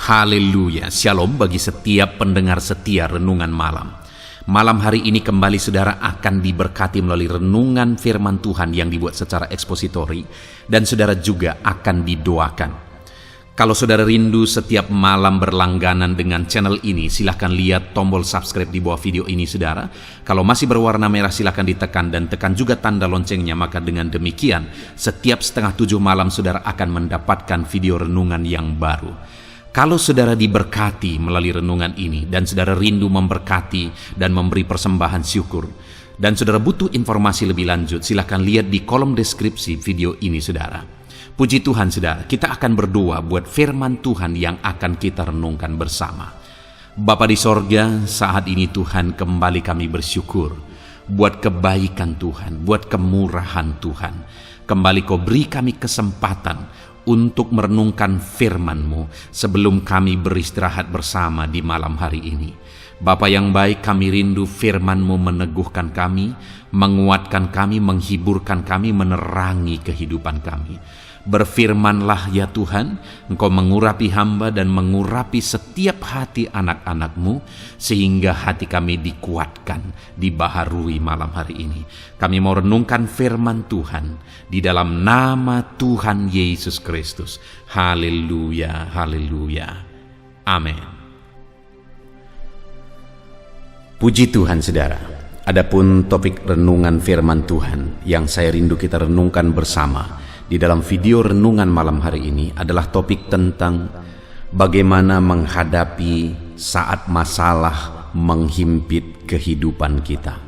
Haleluya, shalom bagi setiap pendengar setia Renungan Malam. Malam hari ini kembali saudara akan diberkati melalui renungan firman Tuhan yang dibuat secara ekspositori, dan saudara juga akan didoakan. Kalau saudara rindu setiap malam berlangganan dengan channel ini, silahkan lihat tombol subscribe di bawah video ini saudara. Kalau masih berwarna merah silahkan ditekan dan tekan juga tanda loncengnya, maka dengan demikian setiap 6:30 malam saudara akan mendapatkan video renungan yang baru. Kalau saudara diberkati melalui renungan ini dan saudara rindu memberkati dan memberi persembahan syukur, dan saudara butuh informasi lebih lanjut, silahkan lihat di kolom deskripsi video ini saudara. Puji Tuhan saudara, kita akan berdoa buat firman Tuhan yang akan kita renungkan bersama. Bapa di sorga, saat ini Tuhan kembali kami bersyukur buat kebaikan Tuhan, buat kemurahan Tuhan. Kembali Kau beri kami kesempatan untuk merenungkan firman-Mu sebelum kami beristirahat bersama di malam hari ini. Bapa yang baik, kami rindu firman-Mu meneguhkan kami, menguatkan kami, menghiburkan kami, menerangi kehidupan kami. Berfirmanlah ya Tuhan, Engkau mengurapi hamba dan mengurapi setiap hati anak-anak-Mu, sehingga hati kami dikuatkan, dibaharui malam hari ini. Kami mau renungkan firman Tuhan di dalam nama Tuhan Yesus Kristus. Haleluya, haleluya. Amin. Puji Tuhan saudara. Adapun topik renungan firman Tuhan yang saya rindu kita renungkan bersama di dalam video renungan malam hari ini adalah topik tentang bagaimana menghadapi saat masalah menghimpit kehidupan kita.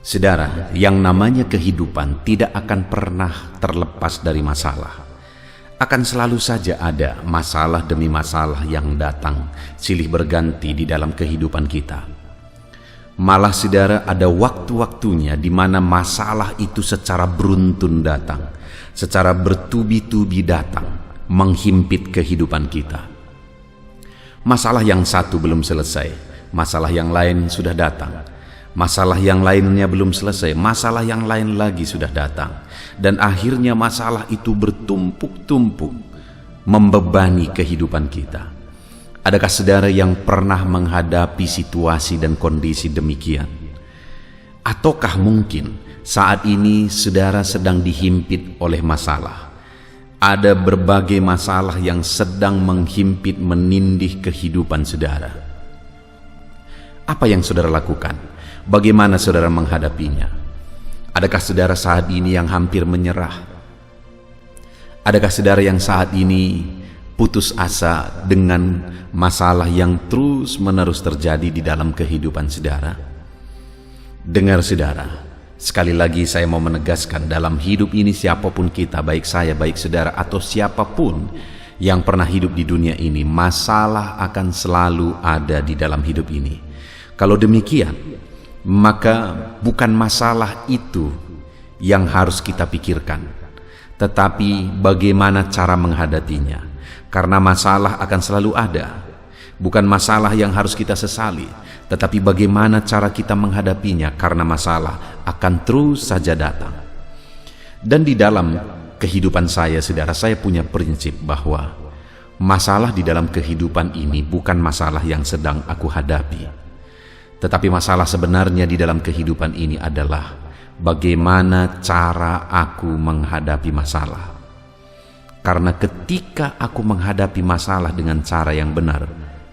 Saudara, yang namanya kehidupan tidak akan pernah terlepas dari masalah. Akan selalu saja ada masalah demi masalah yang datang silih berganti di dalam kehidupan kita. Malah saudara, ada waktu-waktunya di mana masalah itu secara beruntun datang, secara bertubi-tubi datang, menghimpit kehidupan kita. Masalah yang satu belum selesai, masalah yang lain sudah datang. Masalah yang lainnya belum selesai, masalah yang lain lagi sudah datang. Dan akhirnya masalah itu bertumpuk-tumpuk, membebani kehidupan kita. Adakah saudara yang pernah menghadapi situasi dan kondisi demikian? Ataukah mungkin saat ini saudara sedang dihimpit oleh masalah? Ada berbagai masalah yang sedang menghimpit, menindih kehidupan saudara. Apa yang saudara lakukan? Bagaimana saudara menghadapinya? Adakah saudara saat ini yang hampir menyerah? Adakah saudara yang saat ini putus asa dengan masalah yang terus-menerus terjadi di dalam kehidupan saudara? Dengar saudara, sekali lagi saya mau menegaskan, dalam hidup ini siapapun kita, baik saya, baik saudara, atau siapapun yang pernah hidup di dunia ini, masalah akan selalu ada di dalam hidup ini. Kalau demikian, maka bukan masalah itu yang harus kita pikirkan, tetapi bagaimana cara menghadapinya. Karena masalah akan selalu ada. Bukan masalah yang harus kita sesali, tetapi bagaimana cara kita menghadapinya, karena masalah akan terus saja datang. Dan di dalam kehidupan saya, saudara, saya punya prinsip bahwa masalah di dalam kehidupan ini bukan masalah yang sedang aku hadapi, tetapi masalah sebenarnya di dalam kehidupan ini adalah bagaimana cara aku menghadapi masalah. Karena ketika aku menghadapi masalah dengan cara yang benar,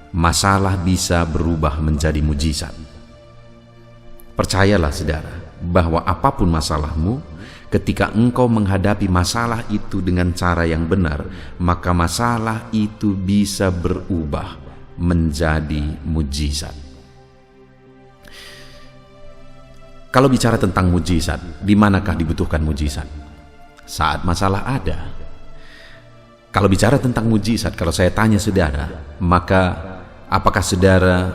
masalah bisa berubah menjadi mujizat. Percayalah saudara, bahwa apapun masalahmu, ketika engkau menghadapi masalah itu dengan cara yang benar, maka masalah itu bisa berubah menjadi mujizat. Kalau bicara tentang mujizat, di manakah dibutuhkan mujizat? Saat masalah ada. Kalau bicara tentang mujizat, kalau saya tanya saudara, maka apakah saudara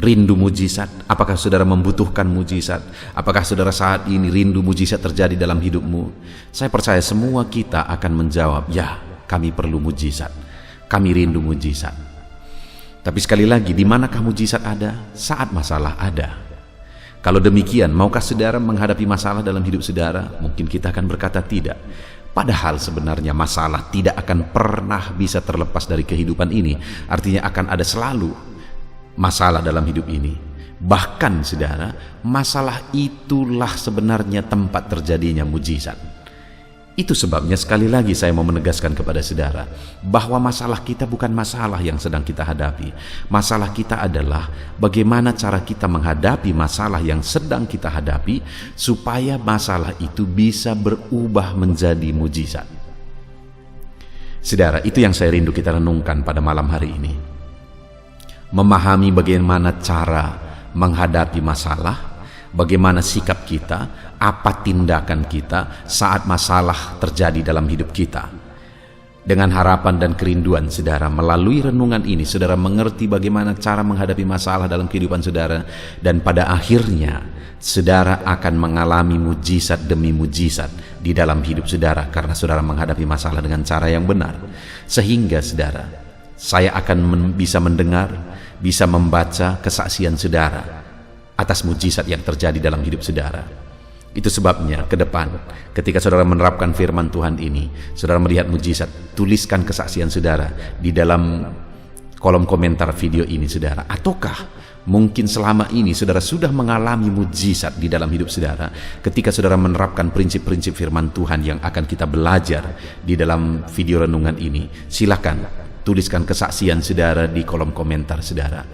rindu mujizat? Apakah saudara membutuhkan mujizat? Apakah saudara saat ini rindu mujizat terjadi dalam hidupmu? Saya percaya semua kita akan menjawab, ya, kami perlu mujizat. Kami rindu mujizat. Tapi sekali lagi, di manakah mujizat ada? Saat masalah ada. Kalau demikian, maukah saudara menghadapi masalah dalam hidup saudara? Mungkin kita akan berkata tidak. Padahal sebenarnya masalah tidak akan pernah bisa terlepas dari kehidupan ini. Artinya akan ada selalu masalah dalam hidup ini. Bahkan saudara, masalah itulah sebenarnya tempat terjadinya mujizat. Itu sebabnya sekali lagi saya mau menegaskan kepada saudara bahwa masalah kita bukan masalah yang sedang kita hadapi. Masalah kita adalah bagaimana cara kita menghadapi masalah yang sedang kita hadapi supaya masalah itu bisa berubah menjadi mujizat. Saudara, itu yang saya rindu kita renungkan pada malam hari ini. Memahami bagaimana cara menghadapi masalah, bagaimana sikap kita, apa tindakan kita saat masalah terjadi dalam hidup kita. Dengan harapan dan kerinduan saudara, melalui renungan ini saudara mengerti bagaimana cara menghadapi masalah dalam kehidupan saudara, dan pada akhirnya saudara akan mengalami mujizat demi mujizat di dalam hidup saudara karena saudara menghadapi masalah dengan cara yang benar. Sehingga saudara, saya akan bisa mendengar, bisa membaca kesaksian saudara atas mujizat yang terjadi dalam hidup saudara. Itu sebabnya ke depan ketika saudara menerapkan firman Tuhan ini, saudara melihat mujizat, tuliskan kesaksian saudara di dalam kolom komentar video ini saudara. Ataukah mungkin selama ini saudara sudah mengalami mujizat di dalam hidup saudara ketika saudara menerapkan prinsip-prinsip firman Tuhan yang akan kita belajar di dalam video renungan ini. Silakan tuliskan kesaksian saudara di kolom komentar saudara.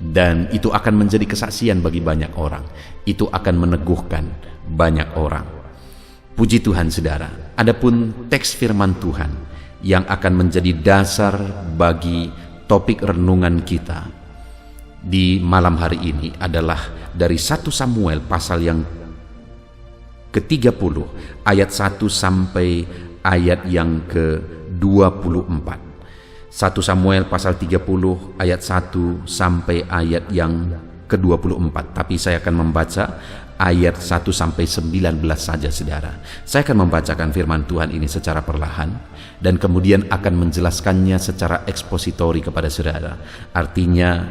Dan itu akan menjadi kesaksian bagi banyak orang. Itu akan meneguhkan banyak orang. Puji Tuhan saudara. Adapun teks firman Tuhan yang akan menjadi dasar bagi topik renungan kita di malam hari ini adalah dari 1 Samuel pasal yang ke-30 ayat 1 sampai ayat yang ke-24. 1 Samuel pasal 30 ayat 1 sampai ayat yang ke-24. Tapi saya akan membaca ayat 1 sampai 19 saja saudara. Saya akan membacakan firman Tuhan ini secara perlahan dan kemudian akan menjelaskannya secara ekspositori kepada saudara. Artinya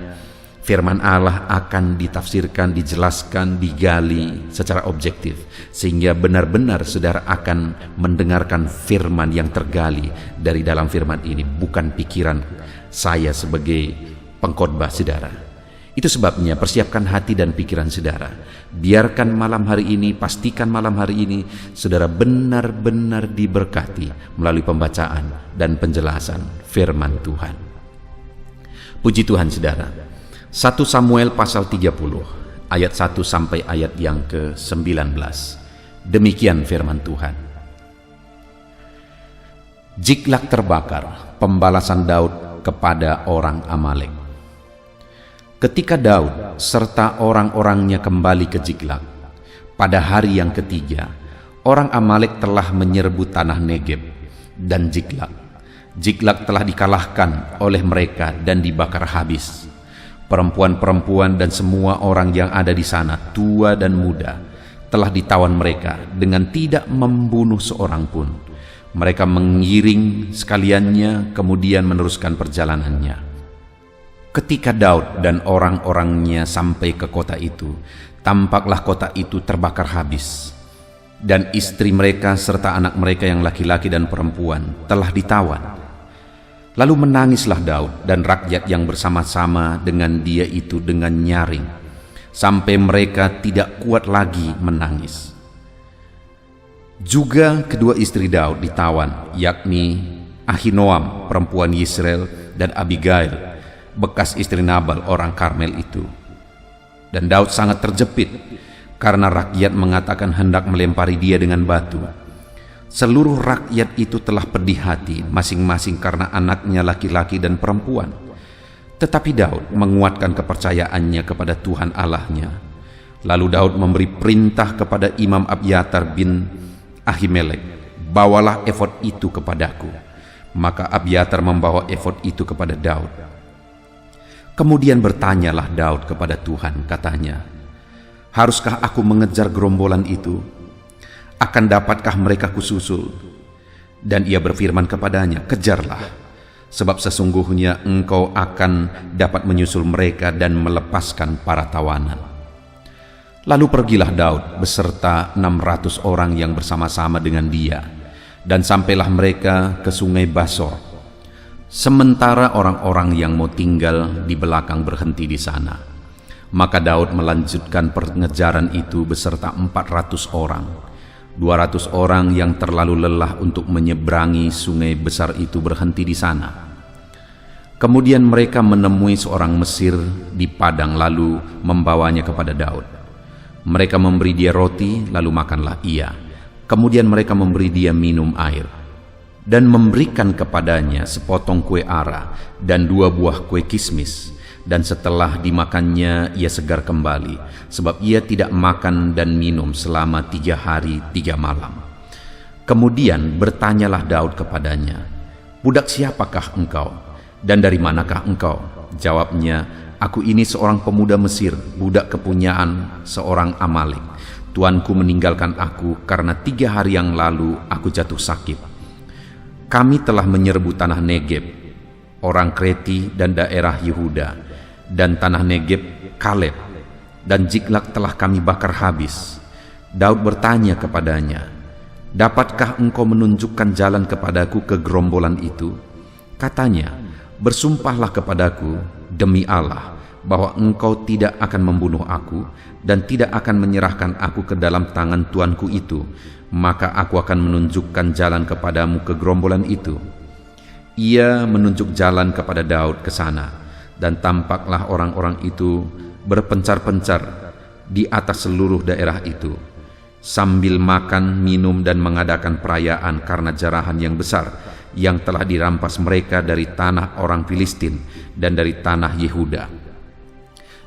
firman Allah akan ditafsirkan, dijelaskan, digali secara objektif sehingga benar-benar saudara akan mendengarkan firman yang tergali dari dalam firman ini, bukan pikiran saya sebagai pengkhotbah saudara. Itu sebabnya persiapkan hati dan pikiran saudara. Biarkan malam hari ini, pastikan malam hari ini saudara benar-benar diberkati melalui pembacaan dan penjelasan firman Tuhan. Puji Tuhan saudara. 1 Samuel pasal 30 ayat 1 sampai ayat yang ke-19. Demikian firman Tuhan. Ziklag terbakar, pembalasan Daud kepada orang Amalek. Ketika Daud serta orang-orangnya kembali ke Ziklag, pada hari yang ketiga, orang Amalek telah menyerbu tanah Negeb dan Ziklag. Ziklag telah dikalahkan oleh mereka dan dibakar habis. Perempuan-perempuan dan semua orang yang ada di sana, tua dan muda, telah ditawan mereka dengan tidak membunuh seorang pun. Mereka mengiring sekaliannya kemudian meneruskan perjalanannya. Ketika Daud dan orang-orangnya sampai ke kota itu, tampaklah kota itu terbakar habis. Dan istri mereka serta anak mereka yang laki-laki dan perempuan telah ditawan. Lalu menangislah Daud dan rakyat yang bersama-sama dengan dia itu dengan nyaring, sampai mereka tidak kuat lagi menangis. Juga kedua istri Daud ditawan, yakni Ahinoam perempuan Yisrael dan Abigail, bekas istri Nabal orang Karmel itu. Dan Daud sangat terjepit karena rakyat mengatakan hendak melempari dia dengan batu. Seluruh rakyat itu telah pedih hati masing-masing karena anaknya laki-laki dan perempuan. Tetapi Daud menguatkan kepercayaannya kepada Tuhan Allahnya. Lalu Daud memberi perintah kepada Imam Abiatar bin Ahimelek, bawalah efod itu kepadaku. Maka Abiatar membawa efod itu kepada Daud. Kemudian bertanyalah Daud kepada Tuhan, katanya, haruskah aku mengejar gerombolan itu? Akan dapatkah mereka kususul? Dan ia berfirman kepadanya, kejarlah, sebab sesungguhnya engkau akan dapat menyusul mereka dan melepaskan para tawanan. Lalu pergilah Daud beserta 600 orang yang bersama-sama dengan dia. Dan sampailah mereka ke sungai Basor. Sementara orang-orang yang mau tinggal di belakang berhenti di sana. Maka Daud melanjutkan pengejaran itu beserta 400 orang. 200 orang yang terlalu lelah untuk menyeberangi sungai besar itu berhenti di sana. Kemudian mereka menemui seorang Mesir di padang lalu membawanya kepada Daud. Mereka memberi dia roti, lalu makanlah ia. Kemudian mereka memberi dia minum air dan memberikan kepadanya sepotong kue ara dan 2 buah kue kismis. Dan setelah dimakannya ia segar kembali, sebab ia tidak makan dan minum selama 3 hari 3 malam. Kemudian bertanyalah Daud kepadanya, "Budak siapakah engkau? Dan dari manakah engkau?" Jawabnya, "Aku ini seorang pemuda Mesir, budak kepunyaan seorang Amalek. Tuanku meninggalkan aku karena 3 hari yang lalu aku jatuh sakit. Kami telah menyerbu tanah Negeb, orang Kreti dan daerah Yehuda, dan tanah Negeb Kaleb, dan Ziklag telah kami bakar habis." Daud bertanya kepadanya, "Dapatkah engkau menunjukkan jalan kepadaku ke gerombolan itu?" Katanya, "Bersumpahlah kepadaku demi Allah bahwa engkau tidak akan membunuh aku dan tidak akan menyerahkan aku ke dalam tangan tuanku itu, maka aku akan menunjukkan jalan kepadamu ke gerombolan itu." Ia menunjuk jalan kepada Daud ke sana, dan tampaklah orang-orang itu berpencar-pencar di atas seluruh daerah itu, sambil makan, minum, dan mengadakan perayaan karena jarahan yang besar yang telah dirampas mereka dari tanah orang Filistin dan dari tanah Yehuda.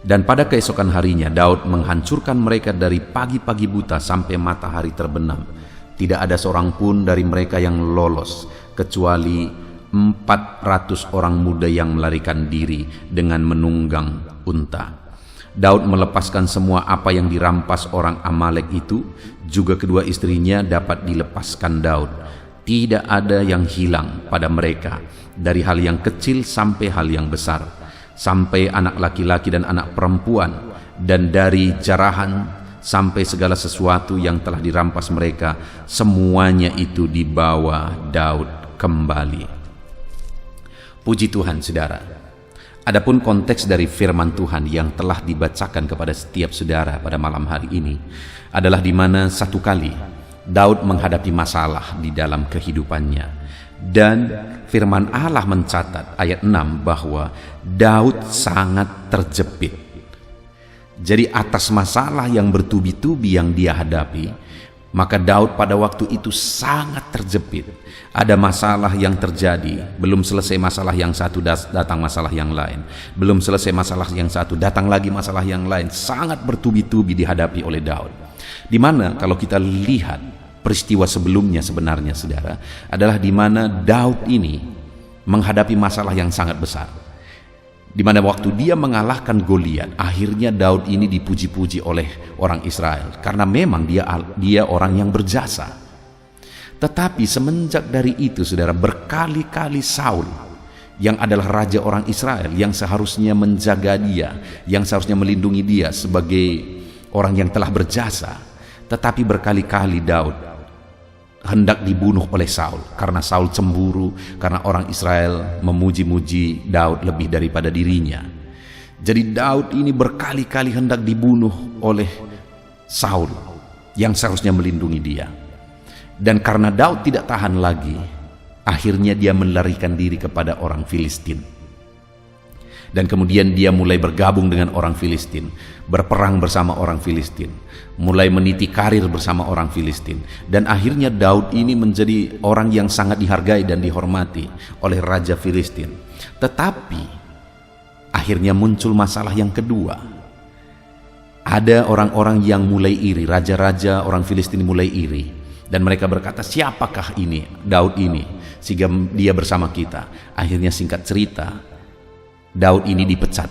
Dan pada keesokan harinya Daud menghancurkan mereka dari pagi-pagi buta sampai matahari terbenam. Tidak ada seorang pun dari mereka yang lolos, kecuali 400 orang muda yang melarikan diri dengan menunggang unta. Daud melepaskan semua apa yang dirampas orang Amalek itu, juga kedua istrinya dapat dilepaskan Daud. Tidak ada yang hilang pada mereka, dari hal yang kecil sampai hal yang besar, sampai anak laki-laki dan anak perempuan, dan dari jarahan sampai segala sesuatu yang telah dirampas mereka, semuanya itu dibawa Daud kembali. Puji Tuhan, saudara. Adapun konteks dari firman Tuhan yang telah dibacakan kepada setiap saudara pada malam hari ini adalah di mana satu kali Daud menghadapi masalah di dalam kehidupannya, dan firman Allah mencatat ayat 6 bahwa Daud sangat terjepit. Jadi atas masalah yang bertubi-tubi yang dia hadapi, maka Daud pada waktu itu sangat terjepit. Ada masalah yang terjadi, belum selesai masalah yang satu, datang masalah yang lain. Belum selesai masalah yang satu, datang lagi masalah yang lain. Sangat bertubi-tubi dihadapi oleh Daud. Di mana kalau kita lihat peristiwa sebelumnya sebenarnya, saudara, adalah di mana Daud ini menghadapi masalah yang sangat besar. Di mana waktu dia mengalahkan Goliat, akhirnya Daud ini dipuji-puji oleh orang Israel karena memang dia orang yang berjasa. Tetapi semenjak dari itu, saudara, berkali-kali Saul yang adalah raja orang Israel, yang seharusnya menjaga dia, yang seharusnya melindungi dia sebagai orang yang telah berjasa, tetapi berkali-kali Daud hendak dibunuh oleh Saul karena Saul cemburu karena orang Israel memuji-muji Daud lebih daripada dirinya. Jadi Daud ini berkali-kali hendak dibunuh oleh Saul yang seharusnya melindungi dia. Dan karena Daud tidak tahan lagi, akhirnya dia melarikan diri kepada orang Filistin. Dan kemudian dia mulai bergabung dengan orang Filistin, berperang bersama orang Filistin, mulai meniti karir bersama orang Filistin. Dan akhirnya Daud ini menjadi orang yang sangat dihargai dan dihormati oleh Raja Filistin. Tetapi akhirnya muncul masalah yang kedua. Ada orang-orang yang mulai iri, raja-raja orang Filistin mulai iri. Dan mereka berkata, siapakah ini, Daud ini, sehingga dia bersama kita. Akhirnya singkat cerita, Daud ini dipecat.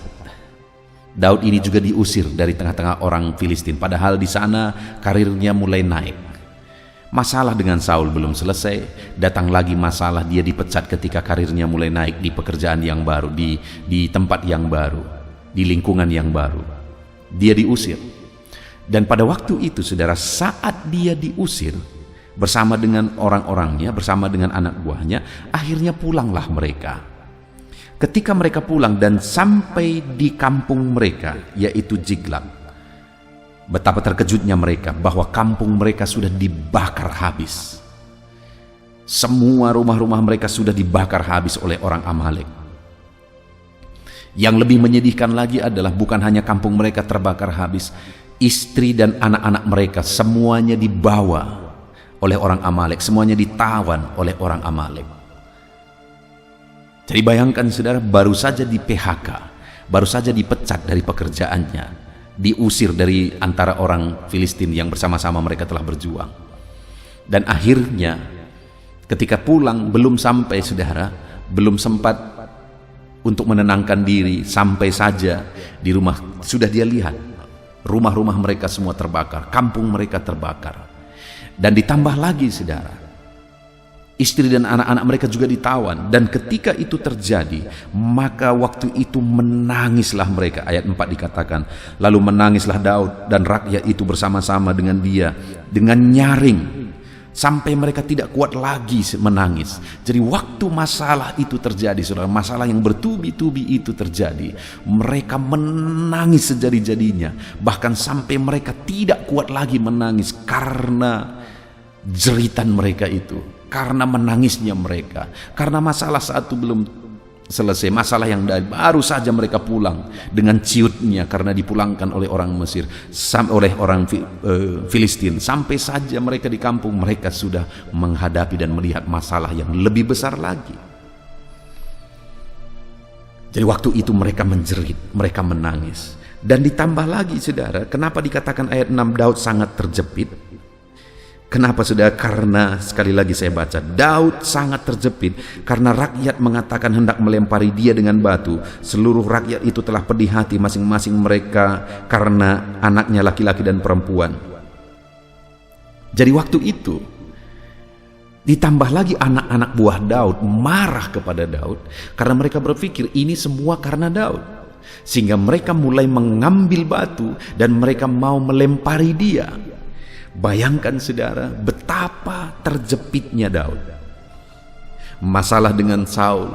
Daud ini juga diusir dari tengah-tengah orang Filistin. Padahal di sana karirnya mulai naik. Masalah dengan Saul belum selesai. Datang lagi masalah, dia dipecat ketika karirnya mulai naik di pekerjaan yang baru, di tempat yang baru, di lingkungan yang baru. Dia diusir. Dan pada waktu itu, saudara, saat dia diusir, bersama dengan orang-orangnya, bersama dengan anak buahnya. Akhirnya pulanglah mereka. Ketika mereka pulang dan sampai di kampung mereka, yaitu Ziklag, betapa terkejutnya mereka bahwa kampung mereka sudah dibakar habis. Semua rumah-rumah mereka sudah dibakar habis oleh orang Amalek. Yang lebih menyedihkan lagi adalah bukan hanya kampung mereka terbakar habis, istri dan anak-anak mereka semuanya dibawa oleh orang Amalek, semuanya ditawan oleh orang Amalek. Jadi bayangkan saudara, baru saja di PHK, baru saja dipecat dari pekerjaannya, diusir dari antara orang Filistin yang bersama-sama mereka telah berjuang. Dan akhirnya ketika pulang belum sampai saudara, belum sempat untuk menenangkan diri, sampai saja di rumah sudah dia lihat rumah-rumah mereka semua terbakar, kampung mereka terbakar. Dan ditambah lagi saudara, istri dan anak-anak mereka juga ditawan. Dan ketika itu terjadi, maka waktu itu menangislah mereka. Ayat 4 dikatakan, lalu menangislah Daud dan rakyat itu bersama-sama dengan dia dengan nyaring, sampai mereka tidak kuat lagi menangis. Jadi waktu masalah itu terjadi saudara, masalah yang bertubi-tubi itu terjadi, mereka menangis sejadi-jadinya. Bahkan sampai mereka tidak kuat lagi menangis karena jeritan mereka itu, karena menangisnya mereka, karena masalah saat itu belum selesai. Masalah yang baru saja mereka pulang dengan ciutnya karena dipulangkan oleh orang Mesir, oleh orang Filistin. Sampai saja mereka di kampung mereka sudah menghadapi dan melihat masalah yang lebih besar lagi. Jadi waktu itu mereka menjerit, mereka menangis. Dan ditambah lagi saudara, kenapa dikatakan ayat 6 Daud sangat terjepit? Kenapa saudara? Karena sekali lagi saya baca, Daud sangat terjepit karena rakyat mengatakan hendak melempari dia dengan batu. Seluruh rakyat itu telah pedih hati masing-masing mereka karena anaknya laki-laki dan perempuan. Jadi waktu itu ditambah lagi anak-anak buah Daud marah kepada Daud karena mereka berpikir ini semua karena Daud, sehingga mereka mulai mengambil batu dan mereka mau melempari dia. Bayangkan saudara, betapa terjepitnya Daud. Masalah dengan Saul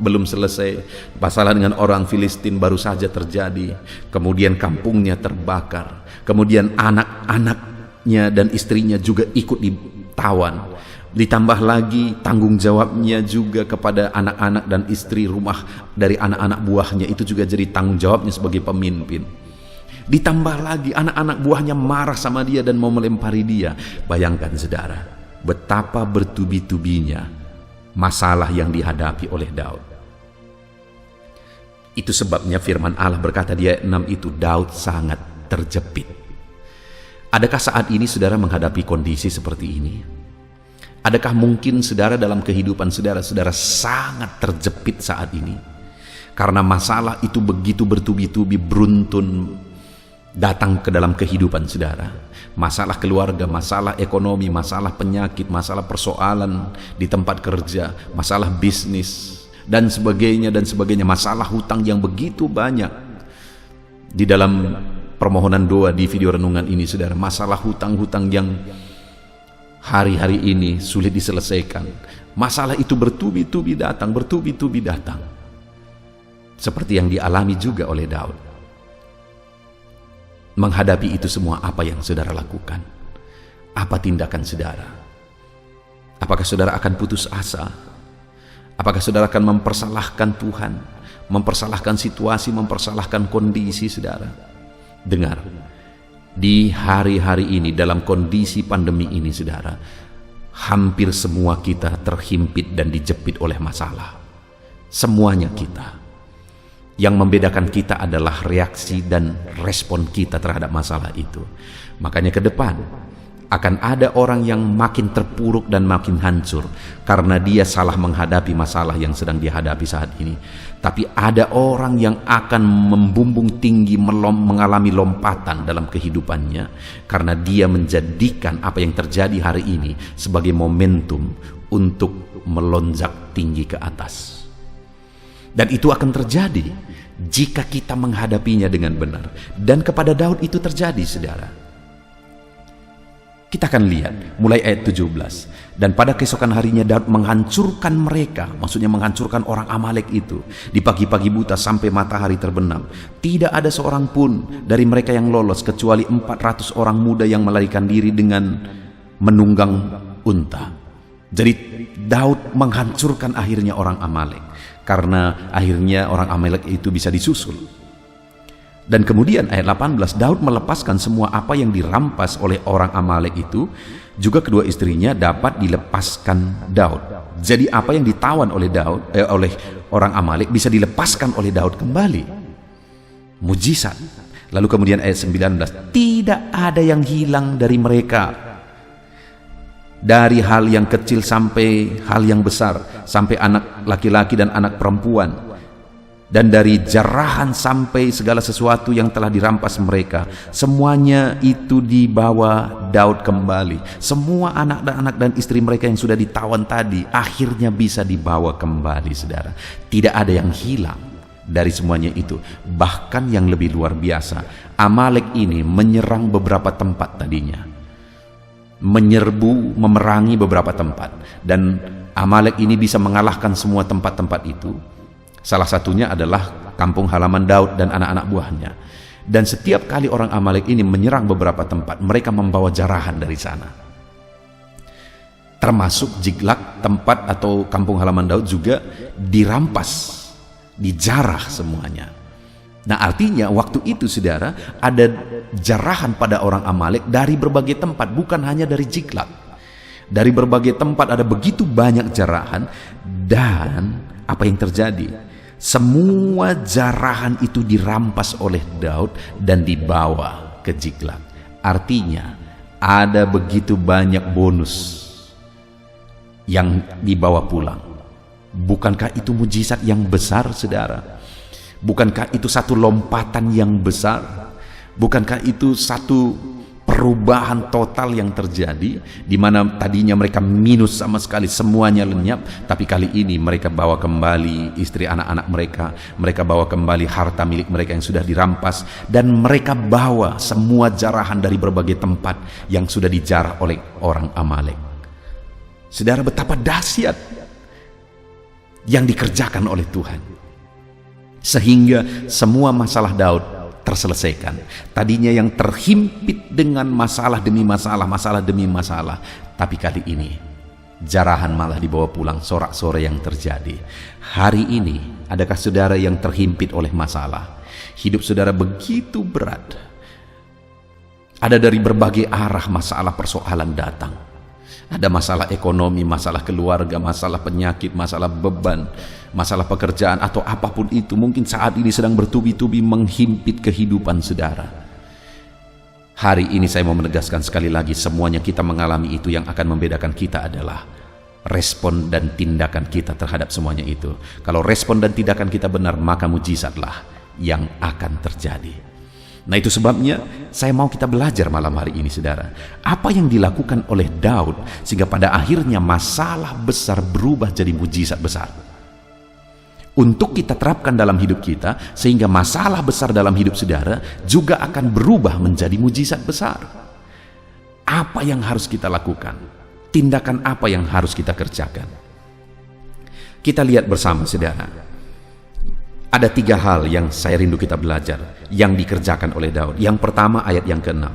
belum selesai, masalah dengan orang Filistin baru saja terjadi, kemudian kampungnya terbakar, kemudian anak-anaknya dan istrinya juga ikut ditawan. Ditambah lagi tanggung jawabnya juga kepada anak-anak dan istri rumah dari anak-anak buahnya, itu juga jadi tanggung jawabnya sebagai pemimpin. Ditambah lagi anak-anak buahnya marah sama dia dan mau melempari dia. Bayangkan saudara, betapa bertubi-tubinya masalah yang dihadapi oleh Daud. Itu sebabnya firman Allah berkata di ayat 6 itu, Daud sangat terjepit. Adakah saat ini saudara menghadapi kondisi seperti ini? Adakah mungkin saudara dalam kehidupan saudara sangat terjepit saat ini? Karena masalah itu begitu bertubi-tubi, beruntun datang ke dalam kehidupan saudara. Masalah keluarga, masalah ekonomi, masalah penyakit, masalah persoalan di tempat kerja, masalah bisnis dan sebagainya, masalah hutang yang begitu banyak. Di dalam permohonan doa di video renungan ini saudara, masalah hutang-hutang yang hari-hari ini sulit diselesaikan. Masalah itu bertubi-tubi datang, seperti yang dialami juga oleh Daud. Menghadapi itu semua, apa yang saudara lakukan? Apa tindakan saudara? Apakah saudara akan putus asa? Apakah saudara akan mempersalahkan Tuhan, mempersalahkan situasi, mempersalahkan kondisi saudara? Dengar, di hari-hari ini dalam kondisi pandemi ini saudara, hampir semua kita terhimpit dan dijepit oleh masalah. Semuanya kita. Yang membedakan kita adalah reaksi dan respon kita terhadap masalah itu. Makanya ke depan akan ada orang yang makin terpuruk dan makin hancur karena dia salah menghadapi masalah yang sedang dihadapi saat ini. Tapi ada orang yang akan membumbung tinggi, mengalami lompatan dalam kehidupannya karena dia menjadikan apa yang terjadi hari ini sebagai momentum untuk melonjak tinggi ke atas. Dan itu akan terjadi jika kita menghadapinya dengan benar. Dan kepada Daud itu terjadi saudara. Kita akan lihat mulai ayat 17. Dan pada keesokan harinya Daud menghancurkan mereka, maksudnya menghancurkan orang Amalek itu, di pagi-pagi buta sampai matahari terbenam. Tidak ada seorang pun dari mereka yang lolos kecuali 400 orang muda yang melarikan diri dengan menunggang unta. Jadi Daud menghancurkan akhirnya orang Amalek, karena akhirnya orang Amalek itu bisa disusul. Dan kemudian ayat 18, Daud melepaskan semua apa yang dirampas oleh orang Amalek itu, juga kedua istrinya dapat dilepaskan Daud. Jadi apa yang ditawan oleh oleh orang Amalek bisa dilepaskan oleh Daud kembali. Mujizat. Lalu kemudian ayat 19, tidak ada yang hilang dari mereka. Dari hal yang kecil sampai hal yang besar, sampai anak laki-laki dan anak perempuan. Dan dari jarahan sampai segala sesuatu yang telah dirampas mereka, semuanya itu dibawa Daud kembali. Semua anak dan istri mereka yang sudah ditawan tadi akhirnya bisa dibawa kembali, saudara. Tidak ada yang hilang dari semuanya itu. Bahkan yang lebih luar biasa, Amalek ini menyerang beberapa tempat tadinya, menyerbu, memerangi beberapa tempat, dan Amalek ini bisa mengalahkan semua tempat-tempat itu. Salah satunya adalah kampung halaman Daud dan anak-anak buahnya. Dan setiap kali orang Amalek ini menyerang beberapa tempat, mereka membawa jarahan dari sana. Termasuk Ziklag, tempat atau kampung halaman Daud juga dirampas, dijarah semuanya. Nah, artinya waktu itu, saudara, ada jarahan pada orang Amalek dari berbagai tempat, bukan hanya dari Ziklag. Dari berbagai tempat ada begitu banyak jarahan. Dan apa yang terjadi? Semua jarahan itu dirampas oleh Daud dan dibawa ke Ziklag. Artinya ada begitu banyak bonus yang dibawa pulang. Bukankah itu mujizat yang besar, saudara? Bukankah itu satu lompatan yang besar? Bukankah itu satu perubahan total yang terjadi, di mana tadinya mereka minus sama sekali, semuanya lenyap, tapi kali ini mereka bawa kembali istri anak-anak mereka, mereka bawa kembali harta milik mereka yang sudah dirampas, dan mereka bawa semua jarahan dari berbagai tempat yang sudah dijarah oleh orang Amalek. Saudara, betapa dahsyat yang dikerjakan oleh Tuhan, sehingga semua masalah Daud terselesaikan. Tadinya yang terhimpit dengan masalah demi masalah, masalah demi masalah, tapi kali ini jarahan malah dibawa pulang. Sorak-sorai yang terjadi hari ini, adakah saudara yang terhimpit oleh masalah? Hidup saudara begitu berat, ada dari berbagai arah masalah, persoalan datang. Ada masalah ekonomi, masalah keluarga, masalah penyakit, masalah beban, masalah pekerjaan, atau apapun itu mungkin saat ini sedang bertubi-tubi menghimpit kehidupan saudara. Hari ini saya mau menegaskan sekali lagi, semuanya kita mengalami itu. Yang akan membedakan kita adalah respon dan tindakan kita terhadap semuanya itu. Kalau respon dan tindakan kita benar, maka mujizatlah yang akan terjadi. Nah, itu sebabnya saya mau kita belajar malam hari ini, saudara. Apa yang dilakukan oleh Daud sehingga pada akhirnya masalah besar berubah jadi mujizat besar. Untuk kita terapkan dalam hidup kita, sehingga masalah besar dalam hidup saudara juga akan berubah menjadi mujizat besar. Apa yang harus kita lakukan? Tindakan apa yang harus kita kerjakan? Kita lihat bersama, saudara. Ada 3 hal yang saya rindu kita belajar yang dikerjakan oleh Daud. Yang pertama, ayat yang ke-6.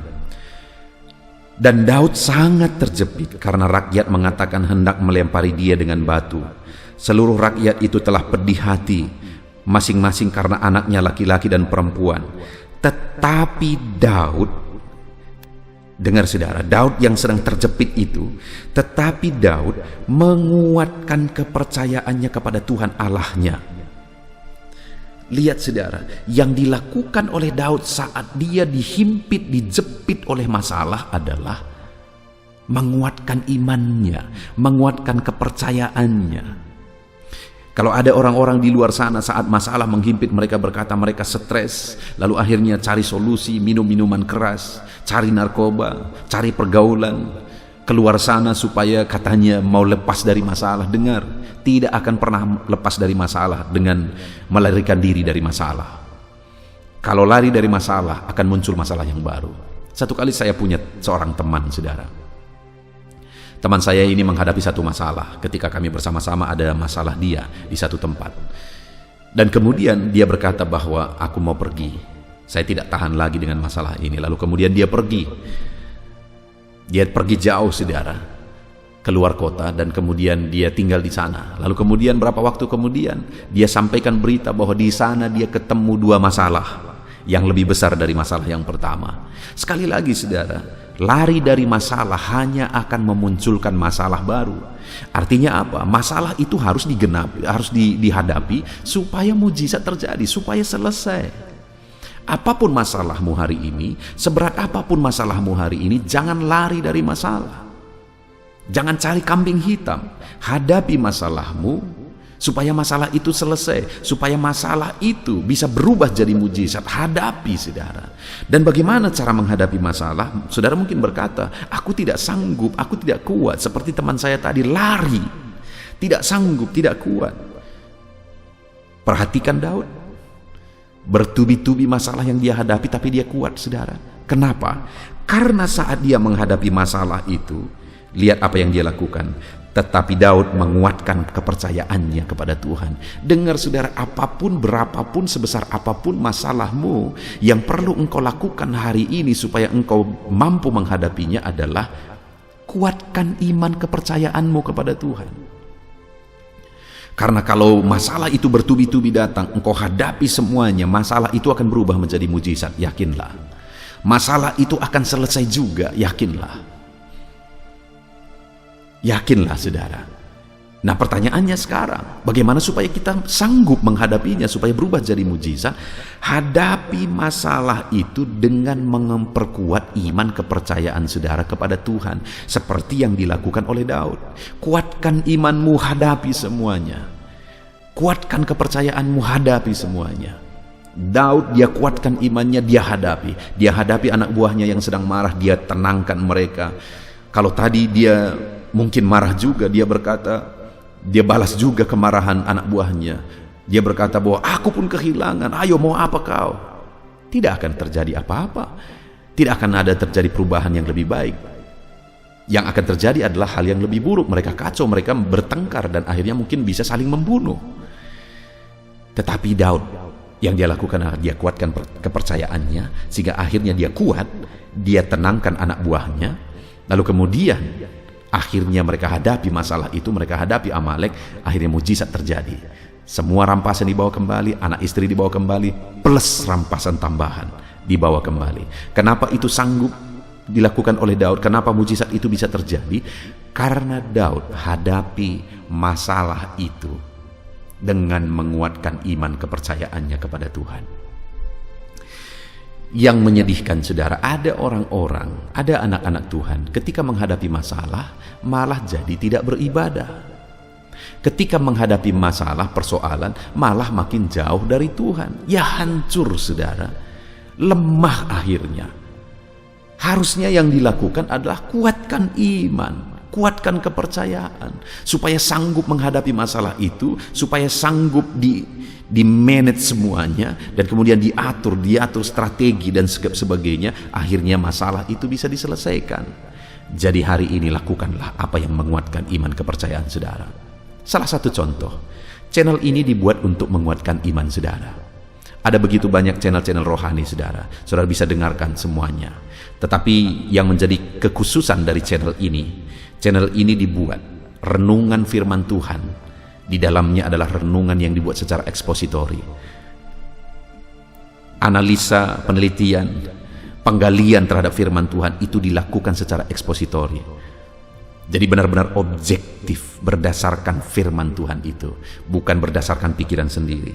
Dan Daud sangat terjepit karena rakyat mengatakan hendak melempari dia dengan batu. Seluruh rakyat itu telah pedih hati, masing-masing karena anaknya laki-laki dan perempuan. Tetapi Daud, dengar saudara, Daud yang sedang terjepit itu, tetapi Daud menguatkan kepercayaannya kepada Tuhan Allahnya. Lihat saudara, yang dilakukan oleh Daud saat dia dihimpit, dijepit oleh masalah adalah menguatkan imannya, menguatkan kepercayaannya. Kalau ada orang-orang di luar sana saat masalah menghimpit mereka, berkata mereka stres, lalu akhirnya cari solusi, minum minuman keras, cari narkoba, cari pergaulan, keluar sana supaya katanya mau lepas dari masalah. Dengar, tidak akan pernah lepas dari masalah dengan melarikan diri dari masalah. Kalau lari dari masalah, akan muncul masalah yang baru. Satu kali saya punya seorang teman, saudara. teman saya ini menghadapi satu masalah ketika kami bersama-sama ada masalah dia di satu tempat. Dan kemudian dia berkata bahwa aku mau pergi. Saya tidak tahan lagi dengan masalah ini. Lalu kemudian dia pergi. Dia pergi jauh, saudara, keluar kota, dan kemudian dia tinggal di sana. Lalu kemudian berapa waktu kemudian dia sampaikan berita bahwa di sana dia ketemu dua masalah yang lebih besar dari masalah yang pertama. Sekali lagi, saudara, lari dari masalah hanya akan memunculkan masalah baru. Artinya apa? Masalah itu harus digenapi, harus dihadapi supaya mujizat terjadi, supaya selesai. Apapun masalahmu hari ini, seberat apapun masalahmu hari ini, jangan lari dari masalah. Jangan cari kambing hitam. Hadapi masalahmu supaya masalah itu selesai, supaya masalah itu bisa berubah jadi mujizat. Hadapi, saudara. Dan bagaimana cara menghadapi masalah? Saudara mungkin berkata, aku tidak sanggup, aku tidak kuat. Seperti teman saya tadi, lari, tidak sanggup, tidak kuat. Perhatikan Daud, bertubi-tubi masalah yang dia hadapi, tapi dia kuat, saudara. Kenapa? Karena saat dia menghadapi masalah itu, lihat apa yang dia lakukan. Tetapi Daud menguatkan kepercayaannya kepada Tuhan. Dengar, saudara, apapun, berapapun, sebesar apapun masalahmu, yang perlu engkau lakukan hari ini supaya engkau mampu menghadapinya adalah kuatkan iman kepercayaanmu kepada Tuhan. Karena kalau masalah itu bertubi-tubi datang, engkau hadapi semuanya, masalah itu akan berubah menjadi mujizat, yakinlah. Masalah itu akan selesai juga, yakinlah. Yakinlah, saudara. Nah, pertanyaannya sekarang, bagaimana supaya kita sanggup menghadapinya, supaya berubah jadi mujizat? Hadapi masalah itu dengan memperkuat iman kepercayaan saudara kepada Tuhan, seperti yang dilakukan oleh Daud. Kuatkan imanmu, hadapi semuanya. Kuatkan kepercayaanmu, hadapi semuanya. Daud, dia kuatkan imannya, dia hadapi anak buahnya yang sedang marah, dia tenangkan mereka. Kalau tadi dia mungkin marah juga, dia berkata, dia balas juga kemarahan anak buahnya. Dia berkata bahwa aku pun kehilangan, ayo mau apa kau? Tidak akan terjadi apa-apa. Tidak akan ada terjadi perubahan yang lebih baik. Yang akan terjadi adalah hal yang lebih buruk. Mereka kacau, mereka bertengkar, dan akhirnya mungkin bisa saling membunuh. Tetapi Daud, yang dia lakukan adalah dia kuatkan kepercayaannya, sehingga akhirnya dia kuat, dia tenangkan anak buahnya. Lalu kemudian akhirnya mereka hadapi masalah itu, mereka hadapi Amalek, akhirnya mujizat terjadi. Semua rampasan dibawa kembali, anak istri dibawa kembali, plus rampasan tambahan dibawa kembali. Kenapa itu sanggup dilakukan oleh Daud? Kenapa mujizat itu bisa terjadi? Karena Daud hadapi masalah itu dengan menguatkan iman kepercayaannya kepada Tuhan. Yang menyedihkan, saudara, ada orang-orang, ada anak-anak Tuhan ketika menghadapi masalah malah jadi tidak beribadah. Ketika menghadapi masalah, persoalan, malah makin jauh dari Tuhan. Ya hancur, saudara, lemah akhirnya. Harusnya yang dilakukan adalah kuatkan iman, kuatkan kepercayaan, supaya sanggup menghadapi masalah itu, supaya sanggup di-manage semuanya, dan kemudian diatur strategi dan sebagainya, akhirnya masalah itu bisa diselesaikan. Jadi hari ini lakukanlah apa yang menguatkan iman kepercayaan saudara. Salah satu contoh, channel ini dibuat untuk menguatkan iman saudara. Ada begitu banyak channel-channel rohani, saudara. Saudara bisa dengarkan semuanya. Tetapi yang menjadi kekhususan dari channel ini dibuat renungan firman Tuhan. Di dalamnya adalah renungan yang dibuat secara ekspositori. Analisa, penelitian, penggalian terhadap firman Tuhan itu dilakukan secara ekspositori. Jadi benar-benar objektif berdasarkan firman Tuhan itu, bukan berdasarkan pikiran sendiri.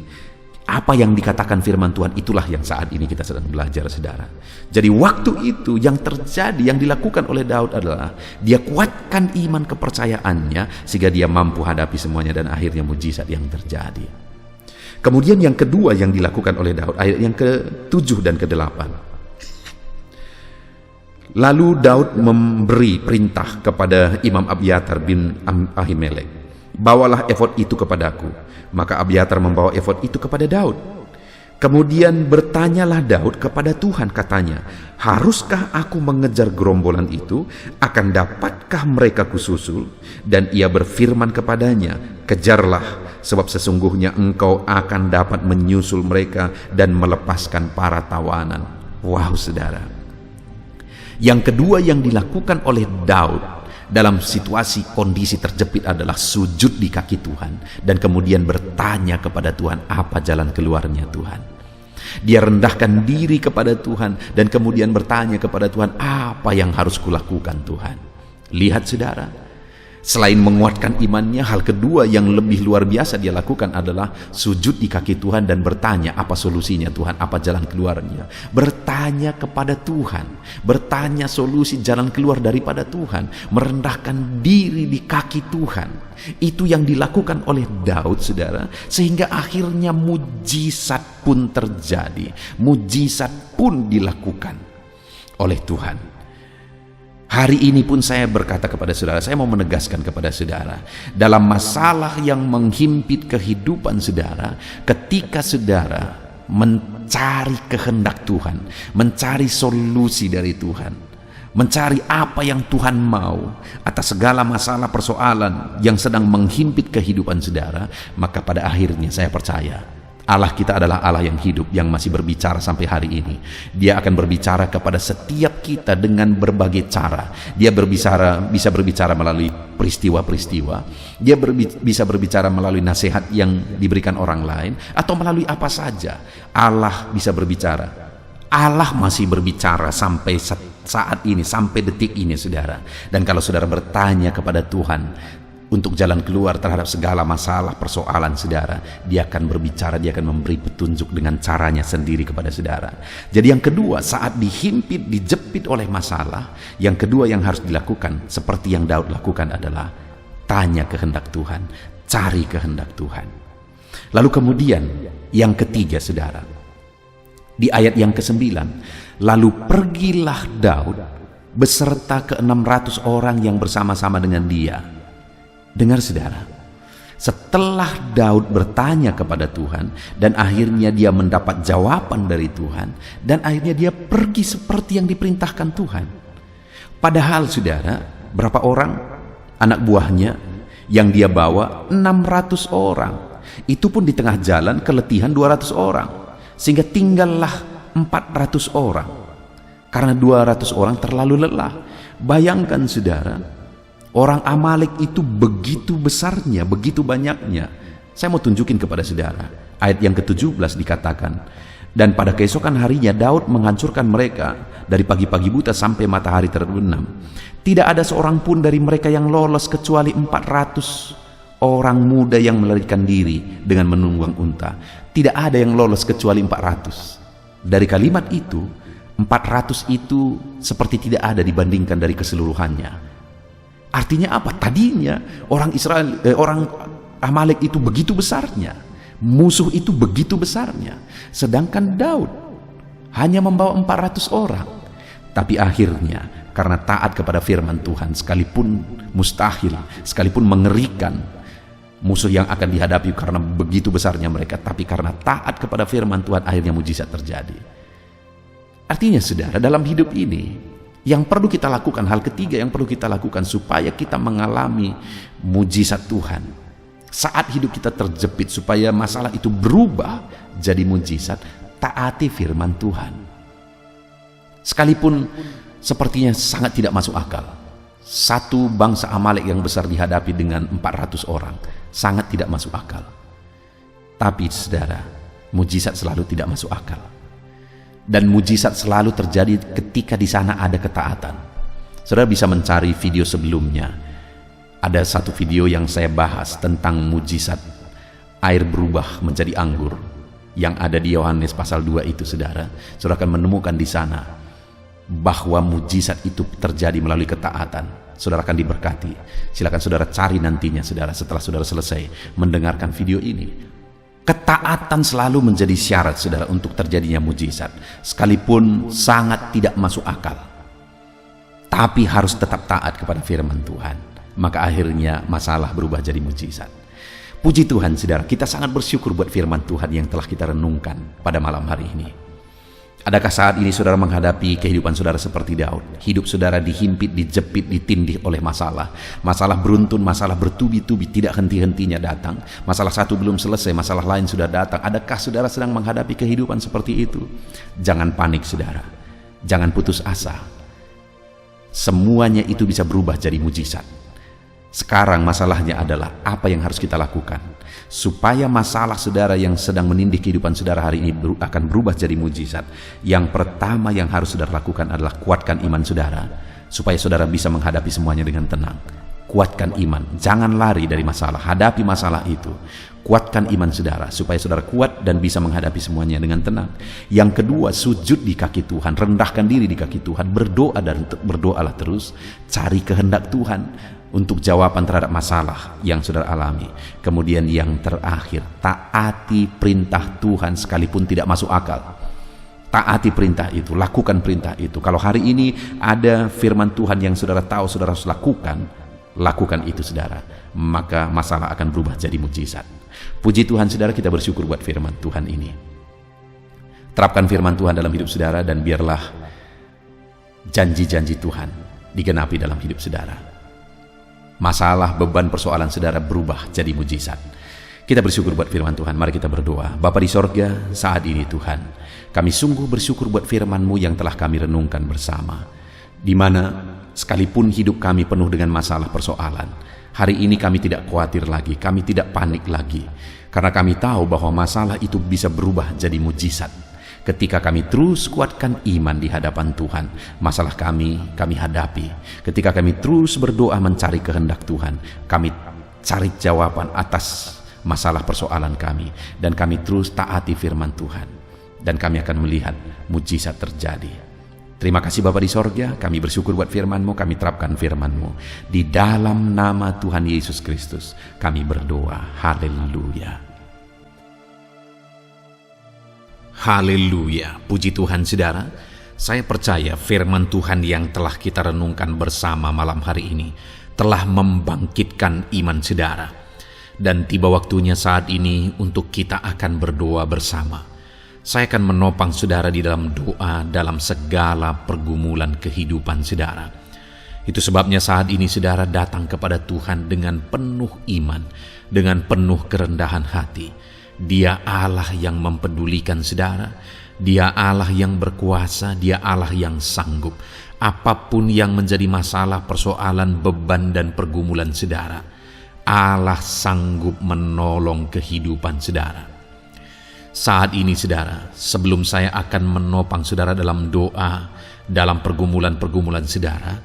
Apa yang dikatakan firman Tuhan itulah yang saat ini kita sedang belajar, saudara. Jadi waktu itu yang terjadi, yang dilakukan oleh Daud adalah dia kuatkan iman kepercayaannya sehingga dia mampu hadapi semuanya, dan akhirnya mujizat yang terjadi. Kemudian yang kedua yang dilakukan oleh Daud, ayat yang ke-7 dan ke-8. Lalu Daud memberi perintah kepada Imam Abiatar bin Ahimelek, bawalah efod itu kepadaku. Maka Abiatar membawa efod itu kepada Daud. Kemudian bertanyalah Daud kepada Tuhan, katanya, haruskah aku mengejar gerombolan itu? Akan dapatkah mereka kususul? Dan ia berfirman kepadanya, kejarlah, sebab sesungguhnya engkau akan dapat menyusul mereka dan melepaskan para tawanan. Wow, saudara. Yang kedua yang dilakukan oleh Daud dalam situasi kondisi terjepit adalah sujud di kaki Tuhan dan kemudian bertanya kepada Tuhan, apa jalan keluarnya Tuhan. Dia rendahkan diri kepada Tuhan dan kemudian bertanya kepada Tuhan, apa yang harus kulakukan Tuhan. Lihat saudara, selain menguatkan imannya, hal kedua yang lebih luar biasa dia lakukan adalah sujud di kaki Tuhan dan bertanya, apa solusinya Tuhan, apa jalan keluarnya. Bertanya kepada Tuhan, bertanya solusi jalan keluar daripada Tuhan, merendahkan diri di kaki Tuhan. Itu yang dilakukan oleh Daud, saudara, sehingga akhirnya mujizat pun terjadi, mujizat pun dilakukan oleh Tuhan. Hari ini pun saya berkata kepada saudara, saya mau menegaskan kepada saudara, dalam masalah yang menghimpit kehidupan saudara, ketika saudara mencari kehendak Tuhan, mencari solusi dari Tuhan, mencari apa yang Tuhan mau atas segala masalah persoalan yang sedang menghimpit kehidupan saudara, maka pada akhirnya saya percaya Allah kita adalah Allah yang hidup, yang masih berbicara sampai hari ini. Dia akan berbicara kepada setiap kita dengan berbagai cara. Dia bisa berbicara melalui peristiwa-peristiwa. Dia bisa berbicara melalui nasihat yang diberikan orang lain, atau melalui apa saja. Allah bisa berbicara. Allah masih berbicara sampai saat ini, sampai detik ini, saudara. Dan kalau saudara bertanya kepada Tuhan untuk jalan keluar terhadap segala masalah persoalan saudara, dia akan berbicara, dia akan memberi petunjuk dengan caranya sendiri kepada saudara. Jadi yang kedua, saat dihimpit, dijepit oleh masalah, yang kedua yang harus dilakukan seperti yang Daud lakukan adalah tanya kehendak Tuhan, cari kehendak Tuhan. Lalu kemudian yang ketiga, saudara, di ayat yang ke-9, lalu pergilah Daud beserta ke-600 orang yang bersama-sama dengan dia. Dengar saudara, setelah Daud bertanya kepada Tuhan dan akhirnya dia mendapat jawaban dari Tuhan, dan akhirnya dia pergi seperti yang diperintahkan Tuhan. Padahal saudara, berapa orang anak buahnya yang dia bawa? 600 orang. Itu pun di tengah jalan keletihan 200 orang, sehingga tinggallah 400 orang karena 200 orang terlalu lelah. Bayangkan saudara, orang Amalek itu begitu besarnya, begitu banyaknya. Saya mau tunjukin kepada saudara. Ayat yang ke-17 dikatakan, dan pada keesokan harinya Daud menghancurkan mereka dari pagi-pagi buta sampai matahari terbenam. Tidak ada seorang pun dari mereka yang lolos kecuali 400 orang muda yang melarikan diri dengan menunggang unta. Tidak ada yang lolos kecuali 400. Dari kalimat itu, 400 itu seperti tidak ada dibandingkan dari keseluruhannya. Artinya apa? Tadinya orang Amalek itu begitu besarnya, musuh itu begitu besarnya, sedangkan Daud hanya membawa 400 orang. Tapi akhirnya karena taat kepada firman Tuhan, sekalipun mustahil, sekalipun mengerikan musuh yang akan dihadapi karena begitu besarnya mereka, tapi karena taat kepada firman Tuhan, akhirnya mujizat terjadi. Artinya saudara, dalam hidup ini yang perlu kita lakukan, hal ketiga yang perlu kita lakukan supaya kita mengalami mujizat Tuhan saat hidup kita terjepit, supaya masalah itu berubah jadi mujizat, taati firman Tuhan. Sekalipun sepertinya sangat tidak masuk akal, satu bangsa Amalek yang besar dihadapi dengan 400 orang, sangat tidak masuk akal. Tapi saudara, mujizat selalu tidak masuk akal. Dan mujizat selalu terjadi ketika di sana ada ketaatan. Saudara bisa mencari video sebelumnya. Ada satu video yang saya bahas tentang mujizat air berubah menjadi anggur yang ada di Yohanes pasal 2 itu, saudara. Saudara akan menemukan di sana bahwa mujizat itu terjadi melalui ketaatan. Saudara akan diberkati. Silakan saudara cari nantinya, saudara, setelah saudara selesai mendengarkan video ini. Ketaatan selalu menjadi syarat, saudara, untuk terjadinya mujizat, sekalipun sangat tidak masuk akal. Tapi harus tetap taat kepada firman Tuhan, maka akhirnya masalah berubah jadi mujizat. Puji Tuhan saudara, kita sangat bersyukur buat firman Tuhan yang telah kita renungkan pada malam hari ini. Adakah saat ini saudara menghadapi kehidupan saudara seperti Daud? Hidup saudara dihimpit, dijepit, ditindih oleh masalah. Masalah beruntun, masalah bertubi-tubi, tidak henti-hentinya datang. Masalah satu belum selesai, masalah lain sudah datang. Adakah saudara sedang menghadapi kehidupan seperti itu? Jangan panik saudara, jangan putus asa. Semuanya itu bisa berubah jadi mujizat. Sekarang masalahnya adalah apa yang harus kita lakukan supaya masalah saudara yang sedang menindih kehidupan saudara hari ini akan berubah jadi mujizat. Yang pertama yang harus saudara lakukan adalah kuatkan iman saudara supaya saudara bisa menghadapi semuanya dengan tenang. Kuatkan iman, jangan lari dari masalah, hadapi masalah itu. Kuatkan iman saudara supaya saudara kuat dan bisa menghadapi semuanya dengan tenang. Yang kedua, sujud di kaki Tuhan, rendahkan diri di kaki Tuhan, berdoa dan berdoalah terus, cari kehendak Tuhan untuk jawaban terhadap masalah yang saudara alami. Kemudian yang terakhir, taati perintah Tuhan sekalipun tidak masuk akal. Taati perintah itu, lakukan perintah itu. Kalau hari ini ada firman Tuhan yang saudara tahu saudara harus lakukan itu saudara, maka masalah akan berubah jadi mujizat. Puji Tuhan saudara, kita bersyukur buat firman Tuhan ini. Terapkan firman Tuhan dalam hidup saudara dan biarlah janji-janji Tuhan digenapi dalam hidup saudara. Masalah, beban, persoalan saudara berubah jadi mujizat. Kita bersyukur buat firman Tuhan. Mari kita berdoa. Bapa di sorga, saat ini Tuhan, kami sungguh bersyukur buat firman-Mu yang telah kami renungkan bersama. Di mana sekalipun hidup kami penuh dengan masalah persoalan, hari ini kami tidak khawatir lagi, kami tidak panik lagi. Karena kami tahu bahwa masalah itu bisa berubah jadi mujizat. Ketika kami terus kuatkan iman di hadapan Tuhan, masalah kami hadapi. Ketika kami terus berdoa mencari kehendak Tuhan, kami cari jawaban atas masalah persoalan kami. Dan kami terus taati firman Tuhan. Dan kami akan melihat mujizat terjadi. Terima kasih Bapa di sorga, kami bersyukur buat firman-Mu, kami terapkan firman-Mu. Di dalam nama Tuhan Yesus Kristus, kami berdoa. Haleluya. Haleluya, puji Tuhan saudara. Saya percaya firman Tuhan yang telah kita renungkan bersama malam hari ini telah membangkitkan iman saudara. Dan tiba waktunya saat ini untuk kita akan berdoa bersama. Saya akan menopang saudara di dalam doa dalam segala pergumulan kehidupan saudara. Itu sebabnya saat ini saudara datang kepada Tuhan dengan penuh iman, dengan penuh kerendahan hati. Dia Allah yang mempedulikan saudara. Dia Allah yang berkuasa. Dia Allah yang sanggup. Apapun yang menjadi masalah, persoalan, beban, dan pergumulan saudara, Allah sanggup menolong kehidupan saudara. Saat ini saudara, sebelum saya akan menopang saudara dalam doa, dalam pergumulan-pergumulan saudara,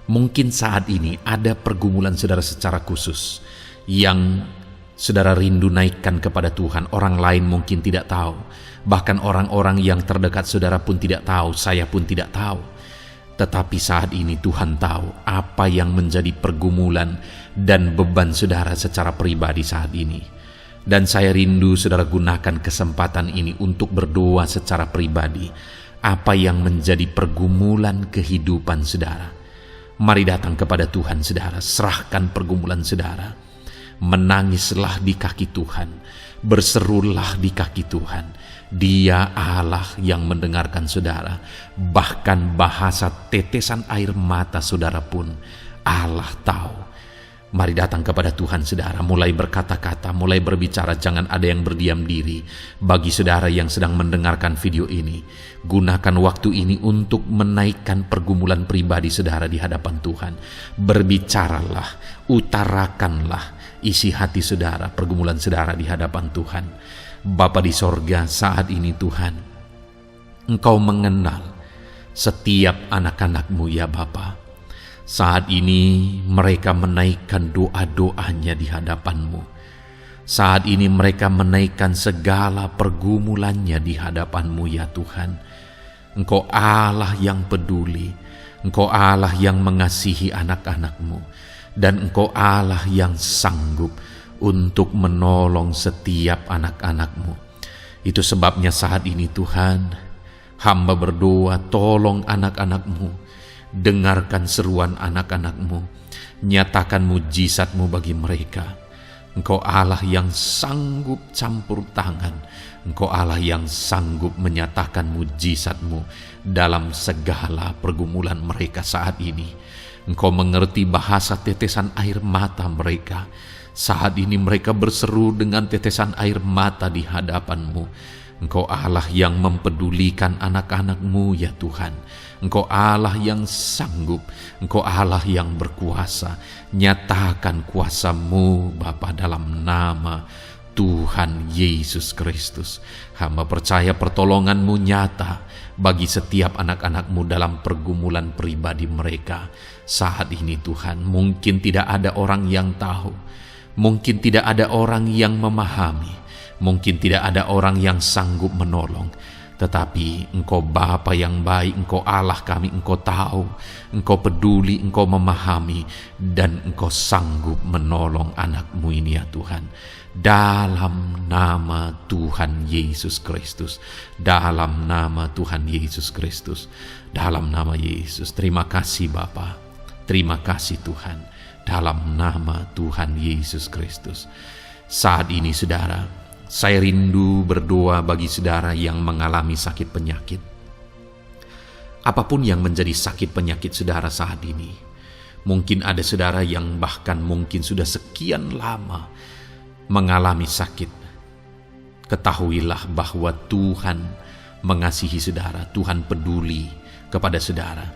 mungkin saat ini ada pergumulan saudara secara khusus yang saudara rindu naikkan kepada Tuhan. Orang lain mungkin tidak tahu. Bahkan orang-orang yang terdekat saudara pun tidak tahu. Saya pun tidak tahu. Tetapi saat ini Tuhan tahu apa yang menjadi pergumulan dan beban saudara secara pribadi saat ini. Dan saya rindu saudara gunakan kesempatan ini untuk berdoa secara pribadi. Apa yang menjadi pergumulan kehidupan saudara. Mari datang kepada Tuhan saudara. Serahkan pergumulan saudara. Menangislah di kaki Tuhan, berserulah di kaki Tuhan. Dia Allah yang mendengarkan saudara. Bahkan bahasa tetesan air mata saudara pun Allah tahu. Mari datang kepada Tuhan saudara, mulai berkata-kata, mulai berbicara, jangan ada yang berdiam diri. Bagi saudara yang sedang mendengarkan video ini, gunakan waktu ini untuk menaikkan pergumulan pribadi saudara di hadapan Tuhan. Berbicaralah, utarakanlah isi hati saudara, pergumulan saudara di hadapan Tuhan. Bapa di sorga, saat ini Tuhan, Engkau mengenal setiap anak-anak-Mu ya Bapa. Saat ini mereka menaikkan doa-doanya di hadapan-Mu. Saat ini mereka menaikkan segala pergumulannya di hadapan-Mu ya Tuhan. Engkau Allah yang peduli, Engkau Allah yang mengasihi anak-anak-Mu, dan Engkau Allah yang sanggup untuk menolong setiap anak-anak-Mu. Itu sebabnya saat ini Tuhan, hamba berdoa, tolong anak-anak-Mu. Dengarkan seruan anak-anak-Mu, nyatakan mujizat-Mu bagi mereka. Engkau Allah yang sanggup campur tangan. Engkau Allah yang sanggup menyatakan mujizat-Mu dalam segala pergumulan mereka saat ini. Engkau mengerti bahasa tetesan air mata mereka. Saat ini mereka berseru dengan tetesan air mata di hadapan-Mu. Engkau Allah yang mempedulikan anak-anak-Mu ya Tuhan. Engkau Allah yang sanggup. Engkau Allah yang berkuasa. Nyatakan kuasa-Mu Bapa dalam nama Tuhan Yesus Kristus. Hamba percaya pertolongan-Mu nyata bagi setiap anak-anak-Mu dalam pergumulan pribadi mereka. Saat ini Tuhan, mungkin tidak ada orang yang tahu. Mungkin tidak ada orang yang memahami. Mungkin tidak ada orang yang sanggup menolong. Tetapi Engkau Bapa yang baik, Engkau Allah kami, Engkau tahu, Engkau peduli, Engkau memahami, dan Engkau sanggup menolong anak-Mu ini ya Tuhan. Dalam nama Tuhan Yesus Kristus. Dalam nama Tuhan Yesus Kristus. Dalam nama Yesus. Terima kasih Bapa. Terima kasih Tuhan. Dalam nama Tuhan Yesus Kristus. Saat ini saudara, saya rindu berdoa bagi saudara yang mengalami sakit penyakit. Apapun yang menjadi sakit penyakit saudara saat ini. Mungkin ada saudara yang bahkan mungkin sudah sekian lama mengalami sakit. Ketahuilah bahwa Tuhan mengasihi saudara. Tuhan peduli kepada saudara.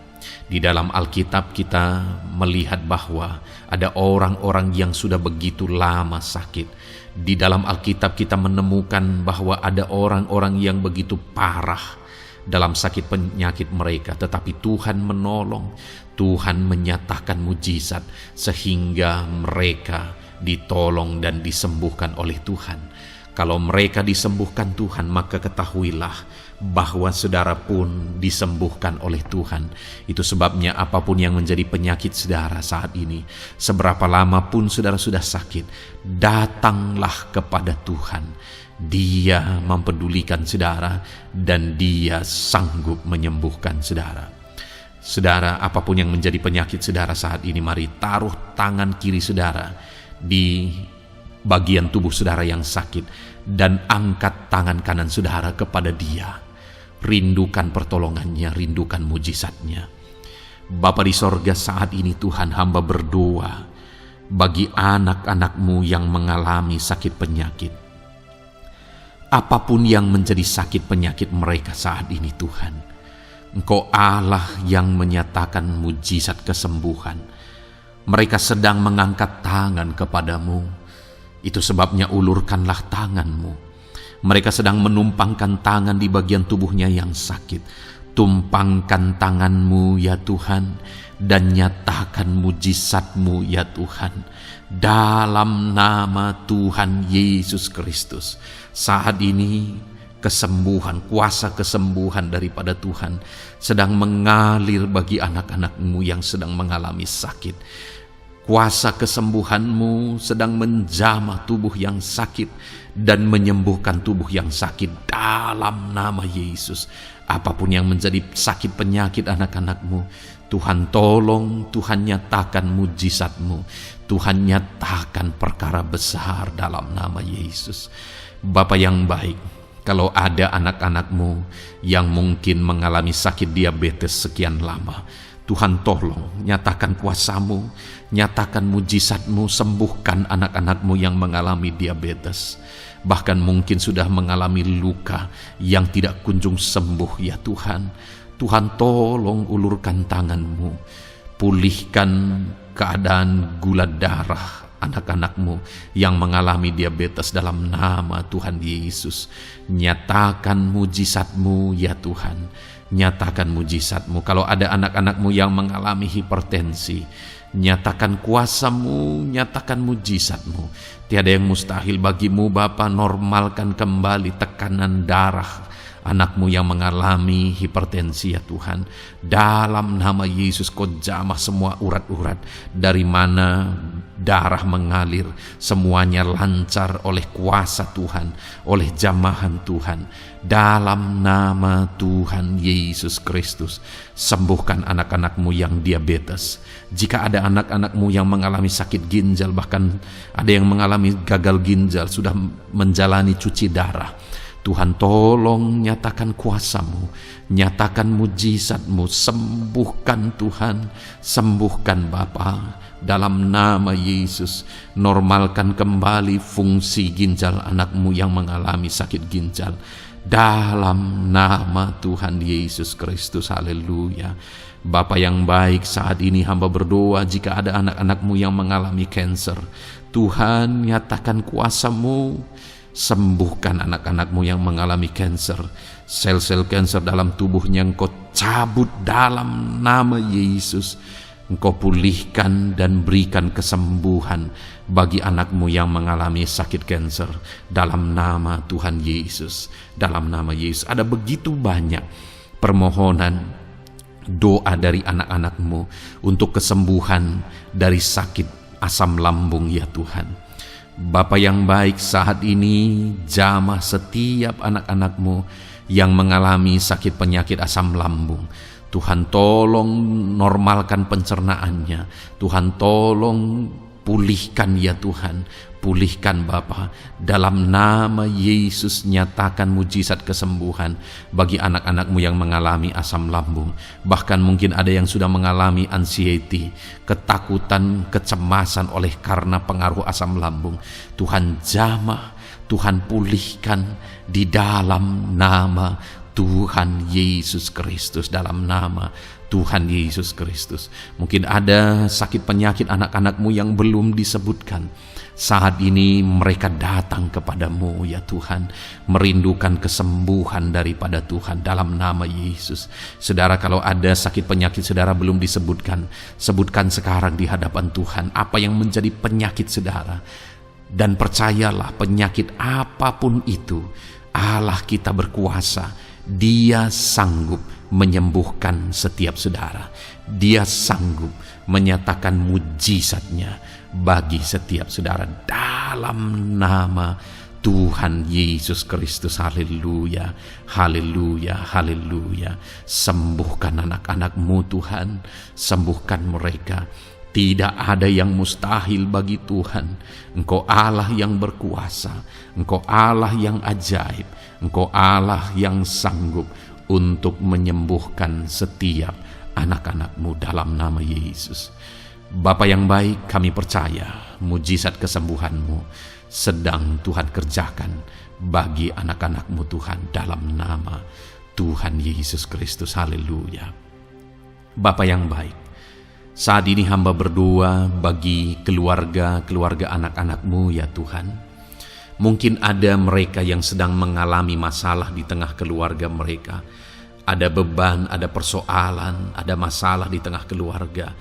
Di dalam Alkitab kita melihat bahwa ada orang-orang yang sudah begitu lama sakit. Di dalam Alkitab kita menemukan bahwa ada orang-orang yang begitu parah dalam sakit penyakit mereka, tetapi Tuhan menolong, Tuhan menyatakan mujizat sehingga mereka ditolong dan disembuhkan oleh Tuhan. Kalau mereka disembuhkan Tuhan, maka ketahuilah bahwa saudara pun disembuhkan oleh Tuhan. Itu sebabnya apapun yang menjadi penyakit saudara saat ini, seberapa lama pun saudara sudah sakit, datanglah kepada Tuhan. Dia mempedulikan saudara dan Dia sanggup menyembuhkan saudara. Saudara, apapun yang menjadi penyakit saudara saat ini, mari taruh tangan kiri saudara di bagian tubuh saudara yang sakit dan angkat tangan kanan saudara kepada Dia. Rindukan pertolongannya, rindukan mujizatnya. Bapa di sorga, saat ini Tuhan, hamba berdoa bagi anak-anak-Mu yang mengalami sakit penyakit. Apapun yang menjadi sakit penyakit mereka saat ini Tuhan, Engkau Allah yang menyatakan mujizat kesembuhan. Mereka sedang mengangkat tangan kepadamu. Itu sebabnya ulurkanlah tangan-Mu. Mereka sedang menumpangkan tangan di bagian tubuhnya yang sakit. Tumpangkan tangan-Mu ya Tuhan, dan nyatakan mujizat-Mu ya Tuhan. Dalam nama Tuhan Yesus Kristus. Saat ini kesembuhan, kuasa kesembuhan daripada Tuhan sedang mengalir bagi anak-anak-Mu yang sedang mengalami sakit. Kuasa kesembuhan-Mu sedang menjamah tubuh yang sakit dan menyembuhkan tubuh yang sakit dalam nama Yesus. Apapun yang menjadi sakit penyakit anak-anak-Mu, Tuhan tolong, Tuhan nyatakan mujizat-Mu, Tuhan nyatakan perkara besar dalam nama Yesus. Bapa yang baik, kalau ada anak-anak-Mu yang mungkin mengalami sakit diabetes sekian lama, Tuhan tolong, nyatakan kuasa-Mu, nyatakan mujizat-Mu, sembuhkan anak-anak-Mu yang mengalami diabetes. Bahkan mungkin sudah mengalami luka yang tidak kunjung sembuh ya Tuhan. Tuhan tolong ulurkan tangan-Mu, pulihkan keadaan gula darah anak-anak-Mu yang mengalami diabetes dalam nama Tuhan Yesus. Nyatakan mujizat-Mu ya Tuhan. Nyatakan mujizat-Mu. Kalau ada anak-anak-Mu yang mengalami hipertensi, nyatakan kuasa-Mu, nyatakan mujizat-Mu. Tiada yang mustahil bagi-Mu Bapa. Normalkan kembali tekanan darah anak-Mu yang mengalami hipertensi ya Tuhan. Dalam nama Yesus, Kau jamah semua urat-urat dari mana darah mengalir, semuanya lancar oleh kuasa Tuhan, oleh jamahan Tuhan. Dalam nama Tuhan Yesus Kristus, sembuhkan anak-anakmu yang diabetes. Jika ada anak-anakmu yang mengalami sakit ginjal, bahkan ada yang mengalami gagal ginjal, sudah menjalani cuci darah, Tuhan tolong nyatakan kuasa-Mu, nyatakan mujizat-Mu, sembuhkan Tuhan, sembuhkan Bapa, dalam nama Yesus. Normalkan kembali fungsi ginjal anakmu yang mengalami sakit ginjal, dalam nama Tuhan Yesus Kristus. Haleluya. Bapa yang baik, saat ini hamba berdoa jika ada anak-anakmu yang mengalami kanker, Tuhan nyatakan kuasa-Mu, sembuhkan anak-anakmu yang mengalami kanker. Sel-sel kanker dalam tubuhnya Engkau cabut dalam nama Yesus. Engkau pulihkan dan berikan kesembuhan bagi anakmu yang mengalami sakit kanker, dalam nama Tuhan Yesus. Dalam nama Yesus. Ada begitu banyak permohonan doa dari anak-anakmu untuk kesembuhan dari sakit asam lambung, ya Tuhan. Bapa yang baik, saat ini jamah setiap anak-anakmu yang mengalami sakit penyakit asam lambung. Tuhan tolong normalkan pencernaannya. Tuhan tolong pulihkan, ya Tuhan. Pulihkan Bapa. Dalam nama Yesus, nyatakan mujizat kesembuhan bagi anak-anakmu yang mengalami asam lambung. Bahkan mungkin ada yang sudah mengalami anxiety, ketakutan, kecemasan oleh karena pengaruh asam lambung. Tuhan jamah, Tuhan pulihkan di dalam nama Tuhan Yesus Kristus, dalam nama Tuhan Yesus Kristus. Mungkin ada sakit penyakit anak-anakmu yang belum disebutkan. Saat ini mereka datang kepadamu, ya Tuhan, merindukan kesembuhan daripada Tuhan, dalam nama Yesus. Saudara, kalau ada sakit penyakit saudara belum disebutkan, sebutkan sekarang di hadapan Tuhan apa yang menjadi penyakit saudara. Dan percayalah, penyakit apapun itu, Allah kita berkuasa. Dia sanggup menyembuhkan setiap saudara. Dia sanggup menyatakan mujizatnya bagi setiap saudara, dalam nama Tuhan Yesus Kristus. Haleluya, haleluya, haleluya. Sembuhkan anak-anakmu Tuhan, sembuhkan mereka. Tidak ada yang mustahil bagi Tuhan. Engkau Allah yang berkuasa, Engkau Allah yang ajaib, Engkau Allah yang sanggup untuk menyembuhkan setiap anak-anakmu dalam nama Yesus. Bapa yang baik, kami percaya mujizat kesembuhan-Mu sedang Tuhan kerjakan bagi anak-anak-Mu Tuhan, dalam nama Tuhan Yesus Kristus. Haleluya. Bapa yang baik, saat ini hamba berdoa bagi keluarga anak-anak-Mu, ya Tuhan. Mungkin ada mereka yang sedang mengalami masalah di tengah keluarga mereka. Ada beban, ada persoalan, ada masalah di tengah keluarga.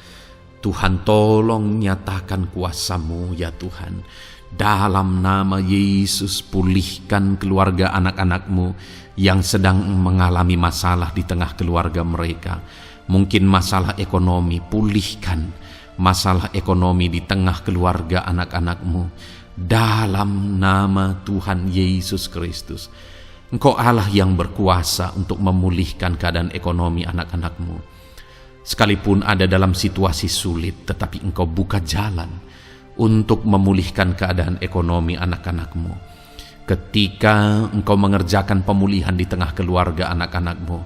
Tuhan tolong nyatakan kuasa-Mu, ya Tuhan. Dalam nama Yesus, pulihkan keluarga anak-anak-Mu yang sedang mengalami masalah di tengah keluarga mereka. Mungkin masalah ekonomi, pulihkan masalah ekonomi di tengah keluarga anak-anak-Mu. Dalam nama Tuhan Yesus Kristus. Engkau Allah yang berkuasa untuk memulihkan keadaan ekonomi anak-anak-Mu. Sekalipun ada dalam situasi sulit, tetapi Engkau buka jalan untuk memulihkan keadaan ekonomi anak-anak-Mu. Ketika Engkau mengerjakan pemulihan di tengah keluarga anak-anak-Mu,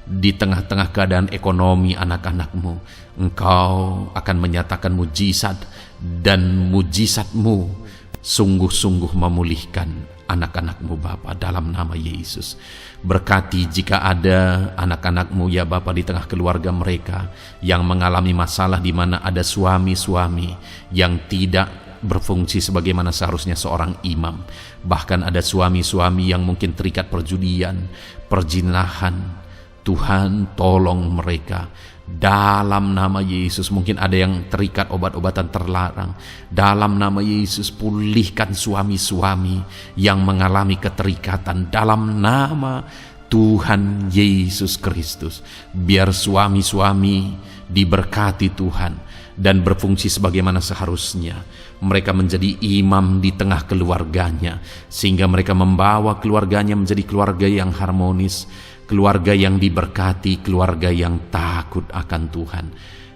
di tengah-tengah keadaan ekonomi anak-anak-Mu, Engkau akan menyatakan mujizat, dan mujizat-Mu sungguh-sungguh memulihkan anak-anak-Mu Bapa, dalam nama Yesus. Berkati jika ada anak-anak-Mu, ya Bapa, di tengah keluarga mereka yang mengalami masalah, di mana ada suami-suami yang tidak berfungsi sebagaimana seharusnya seorang imam. Bahkan ada suami-suami yang mungkin terikat perjudian, perjinahan. Tuhan tolong mereka dalam nama Yesus. Mungkin ada yang terikat obat-obatan terlarang. Dalam nama Yesus, pulihkan suami-suami yang mengalami keterikatan dalam nama Tuhan Yesus Kristus. Biar suami-suami diberkati Tuhan dan berfungsi sebagaimana seharusnya. Mereka menjadi imam di tengah keluarganya, sehingga mereka membawa keluarganya menjadi keluarga yang harmonis, keluarga yang diberkati, keluarga yang takut akan Tuhan.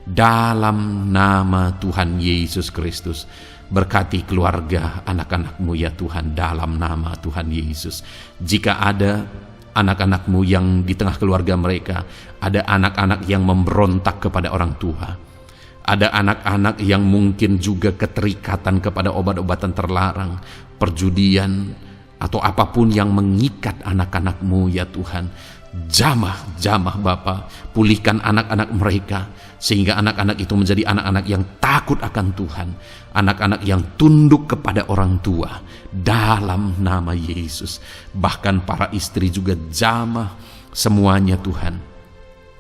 Dalam nama Tuhan Yesus Kristus, berkati keluarga anak-anak-Mu ya Tuhan, dalam nama Tuhan Yesus. Jika ada anak-anak-Mu yang di tengah keluarga mereka, ada anak-anak yang memberontak kepada orang tua, ada anak-anak yang mungkin juga keterikatan kepada obat-obatan terlarang, perjudian, atau apapun yang mengikat anak-anak-Mu ya Tuhan, jamah Bapa, pulihkan anak-anak mereka, sehingga anak-anak itu menjadi anak-anak yang takut akan Tuhan, anak-anak yang tunduk kepada orang tua, dalam nama Yesus. Bahkan para istri juga jamah semuanya Tuhan,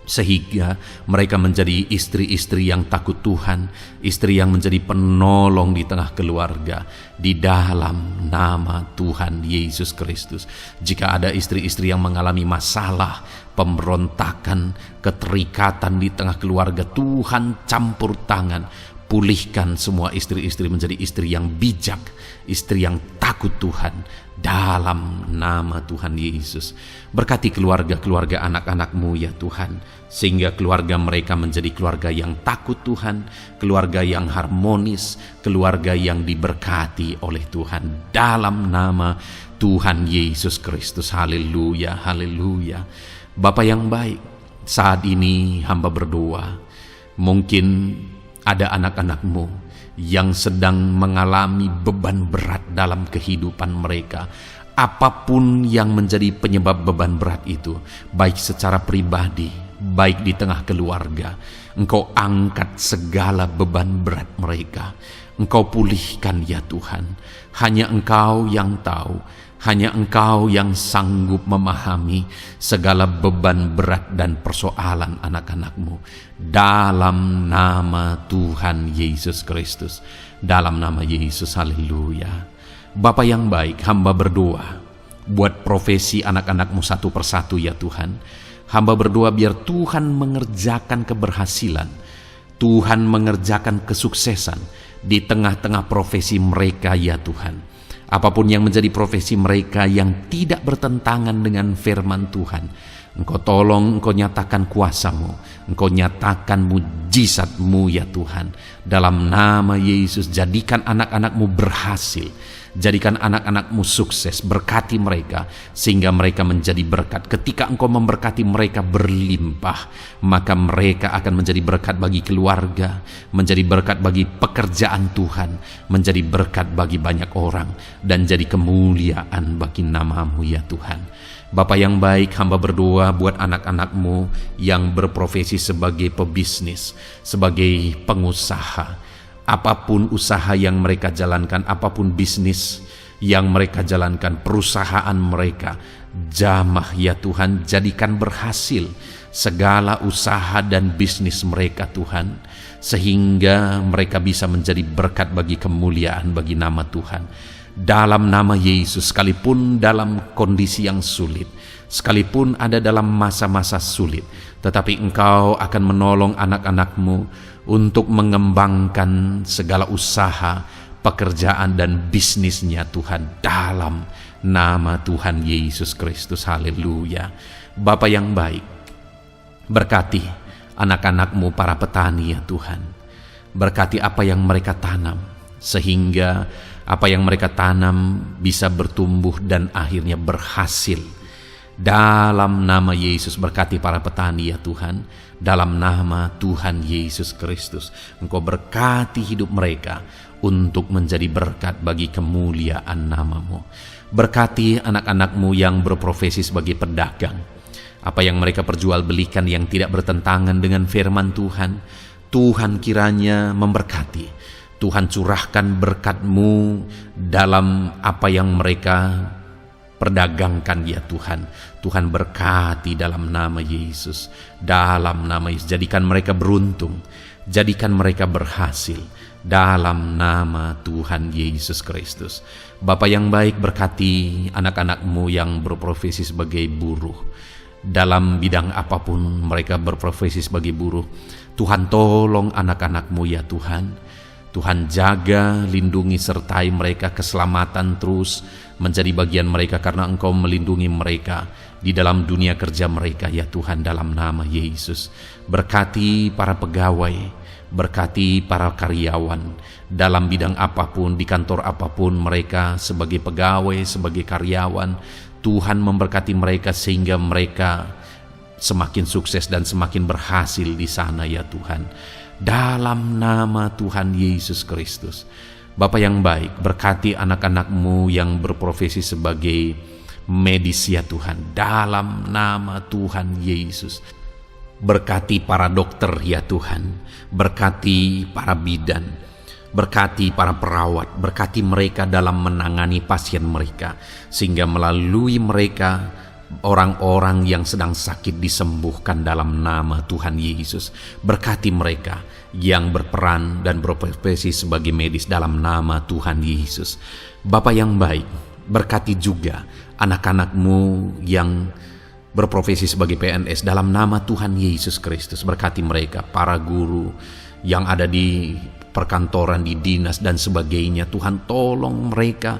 sehingga mereka menjadi istri-istri yang takut Tuhan, istri yang menjadi penolong di tengah keluarga, di dalam nama Tuhan Yesus Kristus. Jika ada istri-istri yang mengalami masalah, pemberontakan, keterikatan di tengah keluarga, Tuhan campur tangan, pulihkan semua istri-istri menjadi istri yang bijak, istri yang takut Tuhan, dalam nama Tuhan Yesus. Berkati keluarga-keluarga anak-anak-Mu ya Tuhan, sehingga keluarga mereka menjadi keluarga yang takut Tuhan, keluarga yang harmonis, keluarga yang diberkati oleh Tuhan, dalam nama Tuhan Yesus Kristus. Haleluya, haleluya. Bapa yang baik, saat ini hamba berdoa, mungkin ada anak-anak-Mu yang sedang mengalami beban berat dalam kehidupan mereka. Apapun yang menjadi penyebab beban berat itu, baik secara pribadi, baik di tengah keluarga, Engkau angkat segala beban berat mereka. Engkau pulihkan ya Tuhan. Hanya Engkau yang tahu, hanya Engkau yang sanggup memahami segala beban berat dan persoalan anak-anak-Mu. Dalam nama Tuhan Yesus Kristus, dalam nama Yesus, haleluya. Bapa yang baik, hamba berdoa buat profesi anak-anak-Mu satu persatu ya Tuhan. Hamba berdoa biar Tuhan mengerjakan keberhasilan, Tuhan mengerjakan kesuksesan di tengah-tengah profesi mereka ya Tuhan. Apapun yang menjadi profesi mereka yang tidak bertentangan dengan firman Tuhan, Engkau tolong, Engkau nyatakan kuasa-Mu, Engkau nyatakan mujizat-Mu ya Tuhan. Dalam nama Yesus, jadikan anak-anak-Mu berhasil, jadikan anak-anak-Mu sukses, berkati mereka sehingga mereka menjadi berkat. Ketika Engkau memberkati mereka berlimpah, maka mereka akan menjadi berkat bagi keluarga, menjadi berkat bagi pekerjaan Tuhan, menjadi berkat bagi banyak orang, dan jadi kemuliaan bagi nama-Mu ya Tuhan. Bapa yang baik, hamba berdoa buat anak-anak-Mu yang berprofesi sebagai pebisnis, sebagai pengusaha. Apapun usaha yang mereka jalankan, apapun bisnis yang mereka jalankan, perusahaan mereka, jamah ya Tuhan, jadikan berhasil segala usaha dan bisnis mereka Tuhan, sehingga mereka bisa menjadi berkat bagi kemuliaan bagi nama Tuhan. Dalam nama Yesus, sekalipun dalam kondisi yang sulit, sekalipun ada dalam masa-masa sulit, tetapi Engkau akan menolong anak-anak-Mu untuk mengembangkan segala usaha, pekerjaan dan bisnisnya Tuhan, dalam nama Tuhan Yesus Kristus. Haleluya. Bapa yang baik, berkati anak-anak-Mu para petani ya Tuhan. Berkati apa yang mereka tanam, sehingga apa yang mereka tanam bisa bertumbuh dan akhirnya berhasil. Dalam nama Yesus, berkati para petani ya Tuhan. Dalam nama Tuhan Yesus Kristus, Engkau berkati hidup mereka untuk menjadi berkat bagi kemuliaan nama-Mu. Berkati anak-anak-Mu yang berprofesi sebagai pedagang. Apa yang mereka perjualbelikan yang tidak bertentangan dengan firman Tuhan, Tuhan kiranya memberkati. Tuhan curahkan berkat-Mu dalam apa yang mereka perdagangkan ya Tuhan. Tuhan berkati dalam nama Yesus. Dalam nama Yesus, jadikan mereka beruntung, jadikan mereka berhasil, dalam nama Tuhan Yesus Kristus. Bapa yang baik, berkati anak-anak-Mu yang berprofesi sebagai buruh. dalam bidang apapun mereka berprofesi sebagai buruh. Tuhan tolong anak-anak-Mu ya Tuhan. Tuhan jaga, lindungi, sertai mereka, keselamatan terus menjadi bagian mereka karena Engkau melindungi mereka di dalam dunia kerja mereka ya Tuhan, dalam nama Yesus. Berkati para pegawai, berkati para karyawan dalam bidang apapun, di kantor apapun mereka sebagai pegawai, sebagai karyawan. Tuhan memberkati mereka sehingga mereka semakin sukses dan semakin berhasil di sana ya Tuhan. Dalam nama Tuhan Yesus Kristus. Bapa yang baik, berkati anak-anak-Mu yang berprofesi sebagai medis ya Tuhan, dalam nama Tuhan Yesus. Berkati para dokter ya Tuhan, berkati para bidan, berkati para perawat, berkati mereka dalam menangani pasien mereka, sehingga melalui mereka orang-orang yang sedang sakit disembuhkan dalam nama Tuhan Yesus. Berkati mereka yang berperan dan berprofesi sebagai medis dalam nama Tuhan Yesus. Bapa yang baik, berkati juga anak-anak-Mu yang berprofesi sebagai PNS dalam nama Tuhan Yesus Kristus. Berkati mereka, para guru yang ada di perkantoran, di dinas dan sebagainya. Tuhan tolong mereka,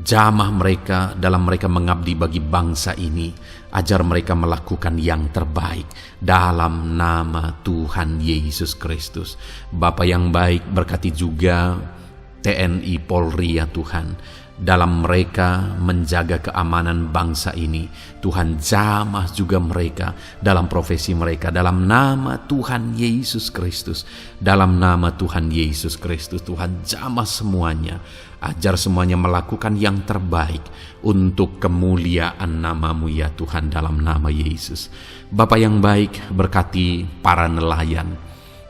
jamah mereka dalam mereka mengabdi bagi bangsa ini. Ajar mereka melakukan yang terbaik dalam nama Tuhan Yesus Kristus. Bapa yang baik, berkati juga TNI Polri ya Tuhan, dalam mereka menjaga keamanan bangsa ini. Tuhan jamah juga mereka dalam profesi mereka dalam nama Tuhan Yesus Kristus. Dalam nama Tuhan Yesus Kristus, Tuhan jamah semuanya. Ajar semuanya melakukan yang terbaik untuk kemuliaan nama-Mu ya Tuhan, dalam nama Yesus. Bapa yang baik, berkati para nelayan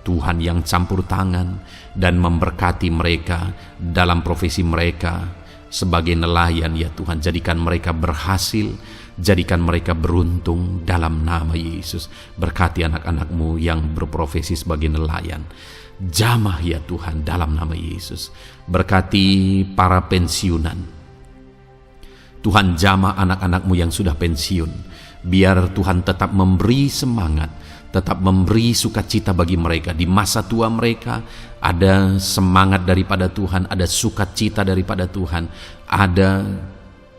Tuhan yang campur tangan dan memberkati mereka dalam profesi mereka sebagai nelayan ya Tuhan. Jadikan mereka berhasil, jadikan mereka beruntung dalam nama Yesus. Berkati anak-anak-Mu yang berprofesi sebagai nelayan, jamah ya Tuhan dalam nama Yesus. Berkati para pensiunan Tuhan, jamah anak-anak-Mu yang sudah pensiun. Biar Tuhan tetap memberi semangat, tetap memberi sukacita bagi mereka. Di masa tua mereka ada semangat daripada Tuhan, ada sukacita daripada Tuhan, ada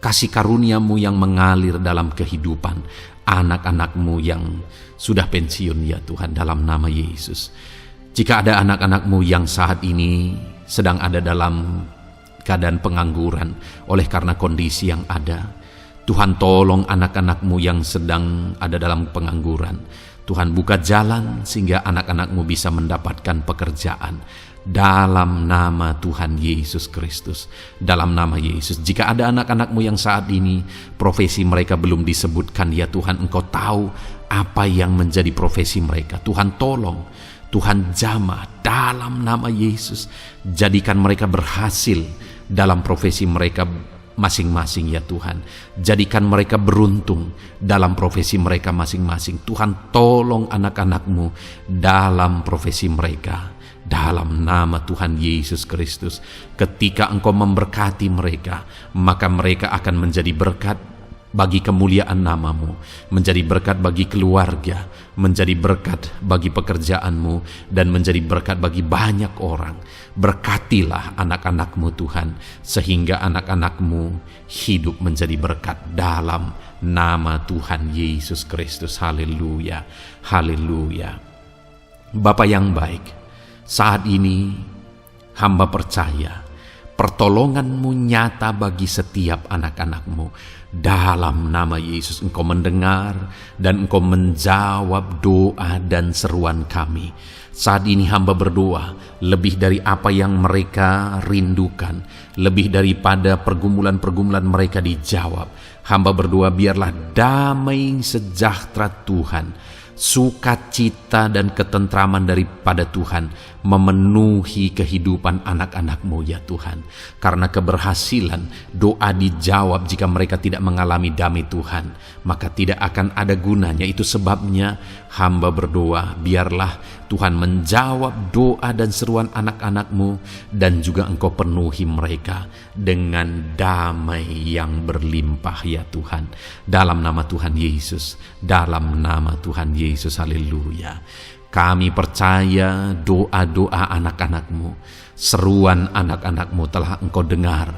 kasih karunia-Mu yang mengalir dalam kehidupan anak-anak-Mu yang sudah pensiun ya Tuhan, dalam nama Yesus. Jika ada anak-anak-Mu yang saat ini sedang ada dalam keadaan pengangguran oleh karena kondisi yang ada, Tuhan tolong anak-anak-Mu yang sedang ada dalam pengangguran. Tuhan buka jalan sehingga anak-anak-Mu bisa mendapatkan pekerjaan dalam nama Tuhan Yesus Kristus. Dalam nama Yesus. Jika ada anak-anak-Mu yang saat ini profesi mereka belum disebutkan ya Tuhan, Engkau tahu apa yang menjadi profesi mereka. Tuhan tolong, Tuhan jamah dalam nama Yesus. Jadikan mereka berhasil dalam profesi mereka masing-masing ya Tuhan. Jadikan mereka beruntung dalam profesi mereka masing-masing. Tuhan tolong anak-anak-Mu dalam profesi mereka dalam nama Tuhan Yesus Kristus. Ketika Engkau memberkati mereka, maka mereka akan menjadi berkat bagi kemuliaan nama-Mu, menjadi berkat bagi keluarga, menjadi berkat bagi pekerjaan-Mu, dan menjadi berkat bagi banyak orang. Berkatilah anak-anak-Mu Tuhan, sehingga anak-anak-Mu hidup menjadi berkat dalam nama Tuhan Yesus Kristus. Haleluya, haleluya. Bapa yang baik, saat ini hamba percaya pertolongan-Mu nyata bagi setiap anak-anak-Mu. Dalam nama Yesus, Engkau mendengar dan Engkau menjawab doa dan seruan kami. Saat ini hamba berdoa lebih dari apa yang mereka rindukan, lebih daripada pergumulan-pergumulan mereka dijawab. Hamba berdoa biarlah damai sejahtera Tuhan, sukacita dan ketentraman daripada Tuhan memenuhi kehidupan anak-anak-Mu ya Tuhan. Karena keberhasilan doa dijawab jika mereka tidak mengalami damai Tuhan, maka tidak akan ada gunanya. Itu sebabnya hamba berdoa biarlah Tuhan menjawab doa dan seruan anak-anak-Mu, dan juga Engkau penuhi mereka dengan damai yang berlimpah ya Tuhan. Dalam nama Tuhan Yesus, dalam nama Tuhan Yesus, haleluya. Kami percaya doa-doa anak-anak-Mu, seruan anak-anak-Mu telah Engkau dengar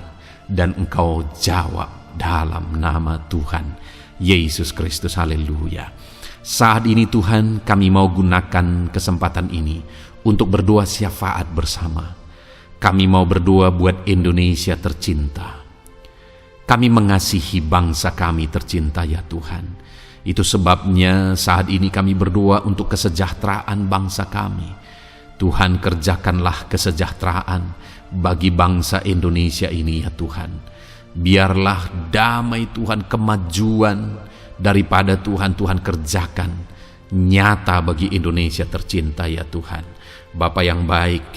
dan Engkau jawab dalam nama Tuhan Yesus Kristus, haleluya. Saat ini Tuhan, kami mau gunakan kesempatan ini untuk berdoa syafaat bersama. Kami mau berdoa buat Indonesia tercinta. Kami mengasihi bangsa kami tercinta ya Tuhan. Itu sebabnya saat ini kami berdoa untuk kesejahteraan bangsa kami. Tuhan, kerjakanlah kesejahteraan bagi bangsa Indonesia ini ya Tuhan. Biarlah damai Tuhan, kemajuan daripada Tuhan kerjakan nyata bagi Indonesia tercinta ya Tuhan. Bapa yang baik,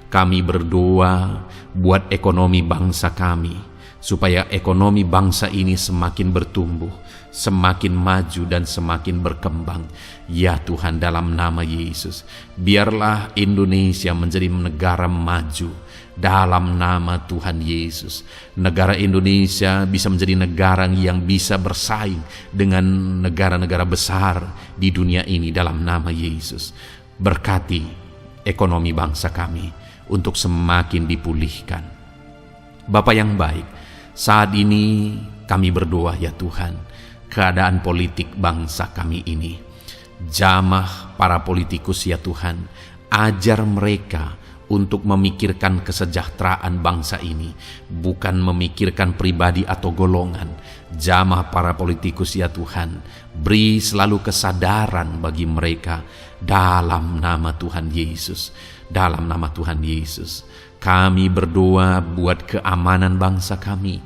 kami berdoa buat ekonomi bangsa kami, supaya ekonomi bangsa ini semakin bertumbuh, semakin maju dan semakin berkembang ya Tuhan. Dalam nama Yesus, biarlah Indonesia menjadi negara maju dalam nama Tuhan Yesus. Negara Indonesia bisa menjadi negara yang bisa bersaing dengan negara-negara besar di dunia ini dalam nama Yesus. Berkati ekonomi bangsa kami untuk semakin dipulihkan. Bapa yang baik, saat ini kami berdoa ya Tuhan, keadaan politik bangsa kami ini. Jamah para politikus ya Tuhan, ajar mereka untuk memikirkan kesejahteraan bangsa ini, bukan memikirkan pribadi atau golongan. Jamah para politikus ya Tuhan, beri selalu kesadaran bagi mereka dalam nama Tuhan Yesus. Dalam nama Tuhan Yesus, kami berdoa buat keamanan bangsa kami.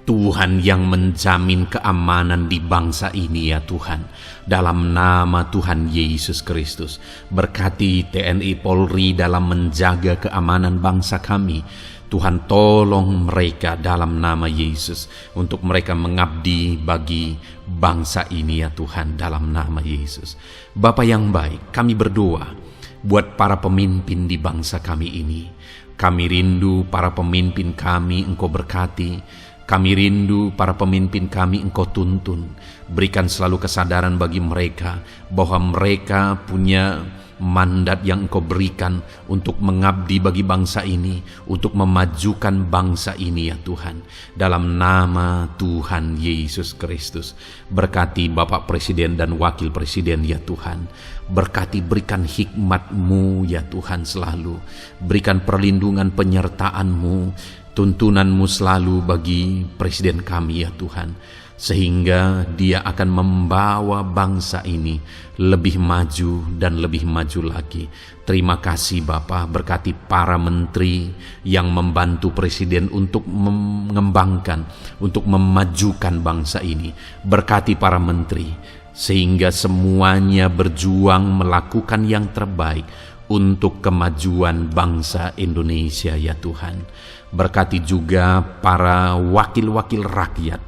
Tuhan yang menjamin keamanan di bangsa ini ya Tuhan. Dalam nama Tuhan Yesus Kristus, berkati TNI Polri dalam menjaga keamanan bangsa kami. Tuhan, tolong mereka dalam nama Yesus untuk mereka mengabdi bagi bangsa ini ya Tuhan, dalam nama Yesus. Bapa yang baik, kami berdoa buat para pemimpin di bangsa kami ini. Kami rindu para pemimpin kami Engkau berkati. Kami rindu para pemimpin kami Engkau tuntun. Berikan selalu kesadaran bagi mereka bahwa mereka punya mandat yang Engkau berikan untuk mengabdi bagi bangsa ini, untuk memajukan bangsa ini ya Tuhan. Dalam nama Tuhan Yesus Kristus, berkati Bapak Presiden dan Wakil Presiden ya Tuhan. Berkati, berikan hikmat-Mu ya Tuhan selalu. Berikan perlindungan penyertaan-Mu, tuntunan-Mu selalu bagi Presiden kami ya Tuhan, sehingga dia akan membawa bangsa ini lebih maju dan lebih maju lagi. Terima kasih Bapa, berkati para menteri yang membantu Presiden untuk mengembangkan, untuk memajukan bangsa ini. Berkati para menteri, sehingga semuanya berjuang melakukan yang terbaik untuk kemajuan bangsa Indonesia ya Tuhan. Berkati juga para wakil-wakil rakyat,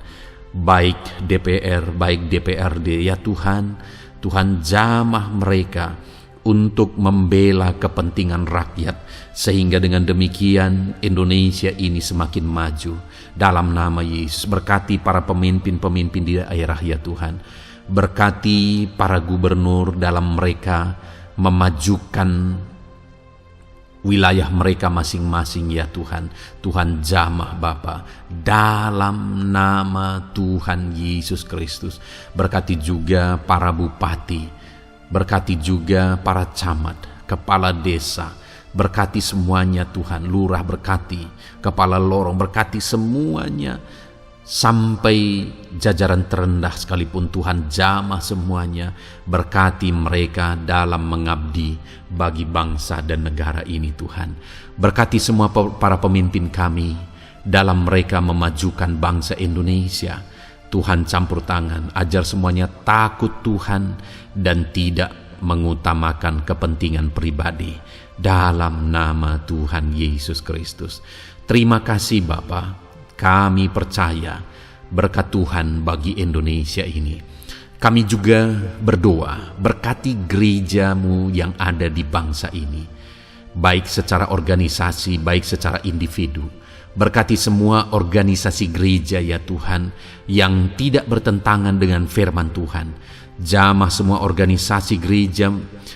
baik DPR, baik DPRD ya Tuhan. Tuhan, jamah mereka untuk membela kepentingan rakyat, sehingga dengan demikian Indonesia ini semakin maju. Dalam nama Yesus, berkati para pemimpin-pemimpin di daerah ya Tuhan. Berkati para gubernur dalam mereka memajukan wilayah mereka masing-masing ya Tuhan. Tuhan, jamah Bapa dalam nama Tuhan Yesus Kristus. Berkati juga para bupati, berkati juga para camat, kepala desa, berkati semuanya Tuhan. Lurah berkati, kepala lorong berkati semuanya, sampai jajaran terendah sekalipun Tuhan, jamah semuanya. Berkati mereka dalam mengabdi bagi bangsa dan negara ini Tuhan. Berkati semua para pemimpin kami dalam mereka memajukan bangsa Indonesia. Tuhan, campur tangan, ajar semuanya takut Tuhan dan tidak mengutamakan kepentingan pribadi. Dalam nama Tuhan Yesus Kristus. Terima kasih Bapa. Kami percaya berkat Tuhan bagi Indonesia ini. Kami juga berdoa, berkati gereja-Mu yang ada di bangsa ini, baik secara organisasi, baik secara individu. Berkati semua organisasi gereja ya Tuhan, yang tidak bertentangan dengan firman Tuhan. Jamah semua organisasi gereja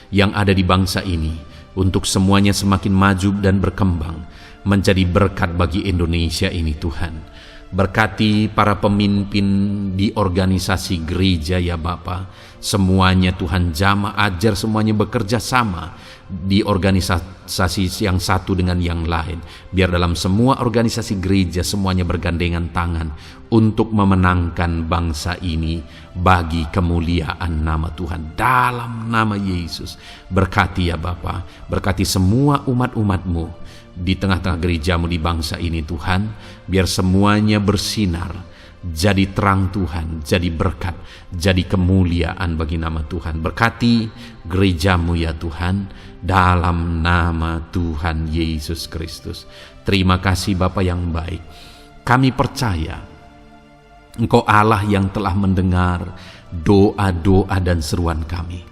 yang ada di bangsa ini, untuk semuanya semakin maju dan berkembang, menjadi berkat bagi Indonesia ini Tuhan. Berkati para pemimpin di organisasi gereja ya Bapa, semuanya Tuhan jamah, ajar semuanya bekerja sama di organisasi yang satu dengan yang lain. Biar dalam semua organisasi gereja semuanya bergandengan tangan untuk memenangkan bangsa ini bagi kemuliaan nama Tuhan. Dalam nama Yesus, berkati ya Bapa, berkati semua umat-umat-Mu di tengah-tengah gereja-Mu di bangsa ini Tuhan, biar semuanya bersinar, jadi terang Tuhan, jadi berkat, jadi kemuliaan bagi nama Tuhan. Berkati gereja-Mu ya Tuhan, dalam nama Tuhan Yesus Kristus. Terima kasih Bapa yang baik. Kami percaya Engkau Allah yang telah mendengar doa-doa dan seruan kami.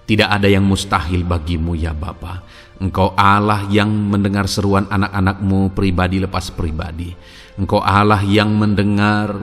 Tidak ada yang mustahil bagi-Mu ya Bapa. Engkau Allah yang mendengar seruan anak-anak-Mu pribadi lepas pribadi. Engkau Allah yang mendengar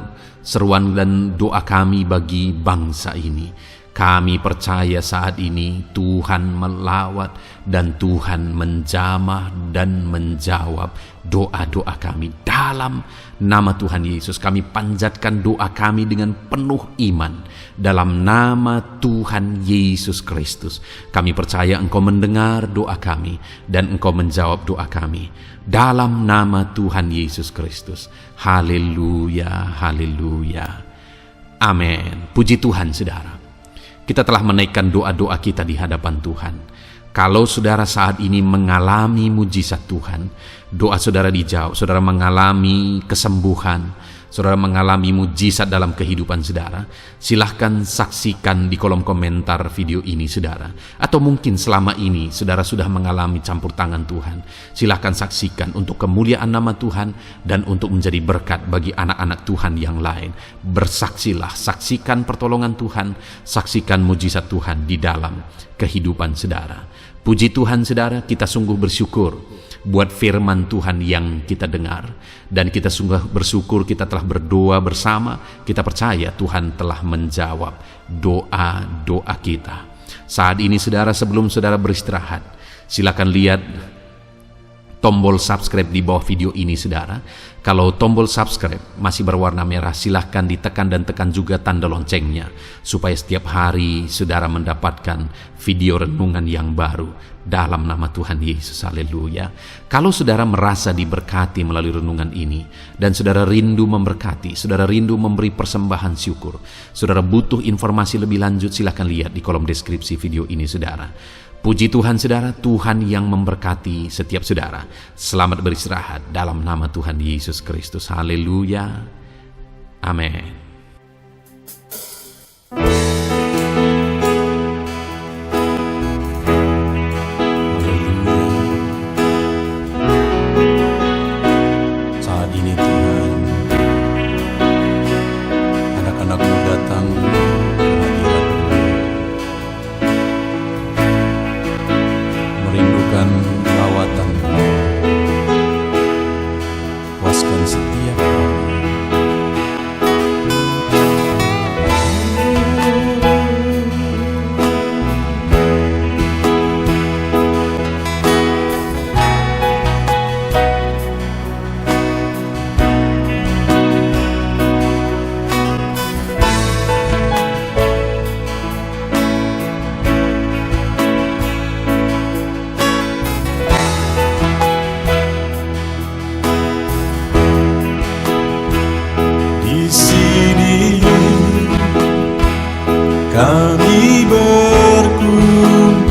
seruan dan doa kami bagi bangsa ini. Kami percaya saat ini Tuhan melawat dan Tuhan menjamah dan menjawab doa-doa kami. Dalam nama Tuhan Yesus kami panjatkan doa kami dengan penuh iman. Dalam nama Tuhan Yesus Kristus kami percaya Engkau mendengar doa kami dan Engkau menjawab doa kami. Dalam nama Tuhan Yesus Kristus. Haleluya, haleluya. Amin. Puji Tuhan saudara. Kita telah menaikkan doa-doa kita di hadapan Tuhan. Kalau saudara saat ini mengalami mujizat Tuhan, doa saudara dijawab, saudara mengalami kesembuhan, saudara mengalami mujizat dalam kehidupan saudara, silahkan saksikan di kolom komentar video ini saudara. Atau mungkin selama ini saudara sudah mengalami campur tangan Tuhan, silahkan saksikan untuk kemuliaan nama Tuhan dan untuk menjadi berkat bagi anak-anak Tuhan yang lain. Bersaksilah, saksikan pertolongan Tuhan, saksikan mujizat Tuhan di dalam kehidupan saudara. Puji Tuhan saudara, kita sungguh bersyukur buat firman Tuhan yang kita dengar. Dan kita sungguh bersyukur kita telah berdoa bersama. Kita percaya Tuhan telah menjawab doa-doa kita. Saat ini saudara, sebelum saudara beristirahat, silakan lihat tombol subscribe di bawah video ini saudara. Kalau tombol subscribe masih berwarna merah, silahkan ditekan dan tekan juga tanda loncengnya, supaya setiap hari saudara mendapatkan video renungan yang baru dalam nama Tuhan Yesus. Haleluya. Kalau saudara merasa diberkati melalui renungan ini, dan saudara rindu memberkati, saudara rindu memberi persembahan syukur, saudara butuh informasi lebih lanjut, silahkan lihat di kolom deskripsi video ini saudara. Puji Tuhan saudara, Tuhan yang memberkati setiap saudara. Selamat beristirahat dalam nama Tuhan Yesus Kristus. Haleluya. Amin. Saat ini Tuhan, anak-anak-Mu datang merindukan lawatan, puaskan setiap kami. Kami berkumpul,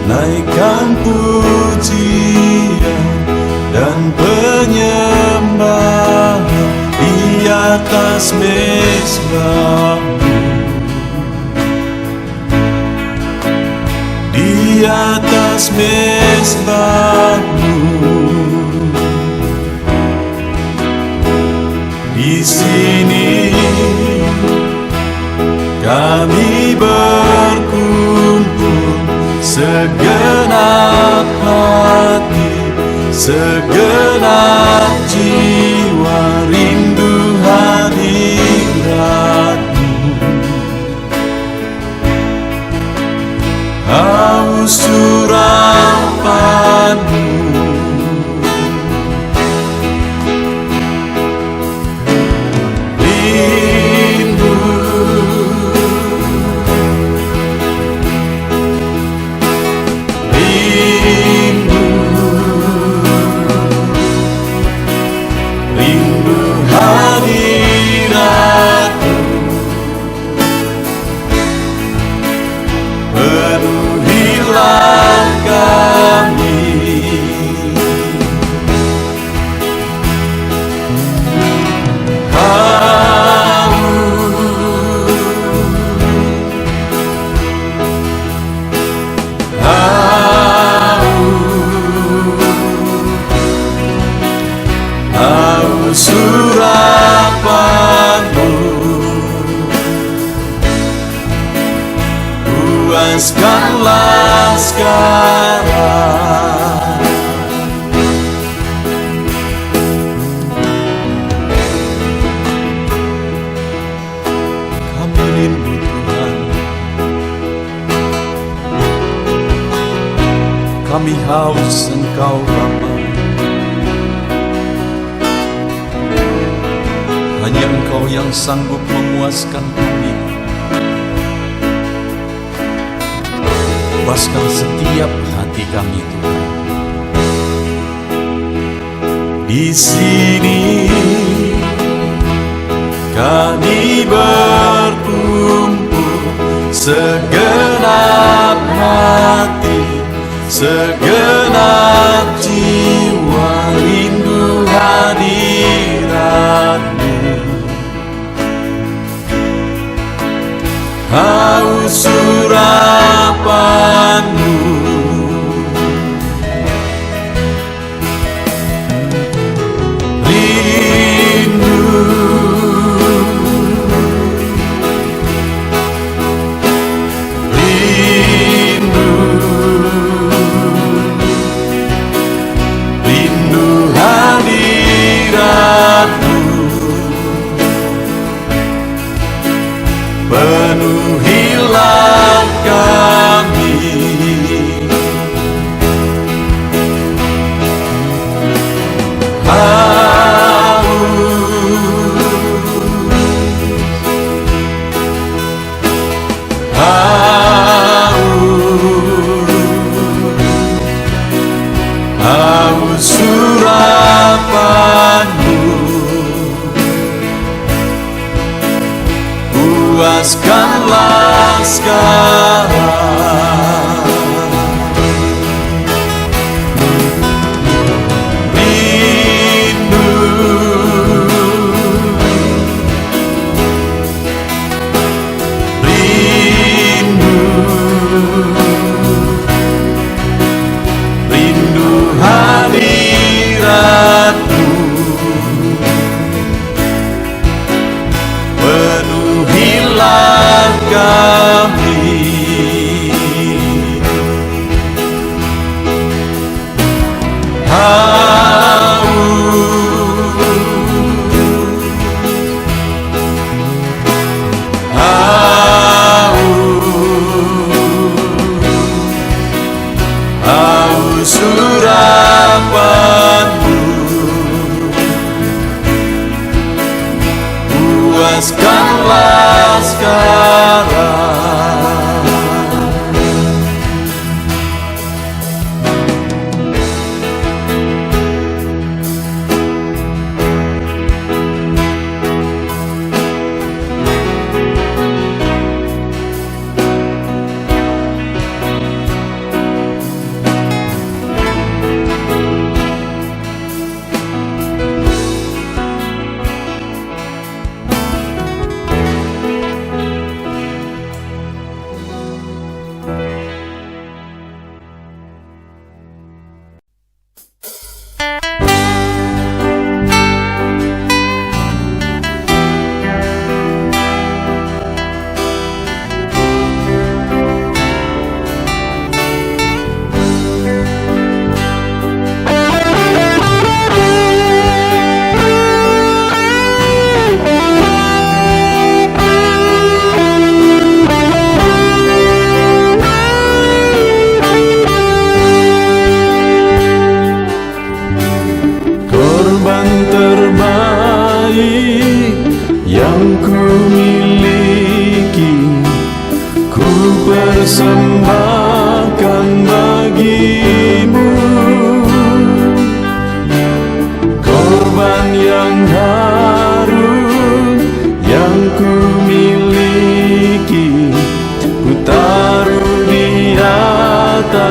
naikkan pujian dan penyembahan di atas mezbah-Mu, di atas mezbah-Mu. Di sini kami segenap jiwa rindu hadirat-Mu. Haus surapan-Mu, rindu, rindu, rindu hadirat-Mu. Penuhilah kami, haus surapan-Mu, puaskanlah sekarang. Kami rindu Tuhan, kami haus Engkau Bapa. Hanya Engkau yang sanggup memuaskan kami. Puaskan setiap hati kami Tuhan. Di sini kami berkumpul, segenap hati, segenap jiwa rindu hadirat-Mu. Haus surapan-Mu, rindu, rindu,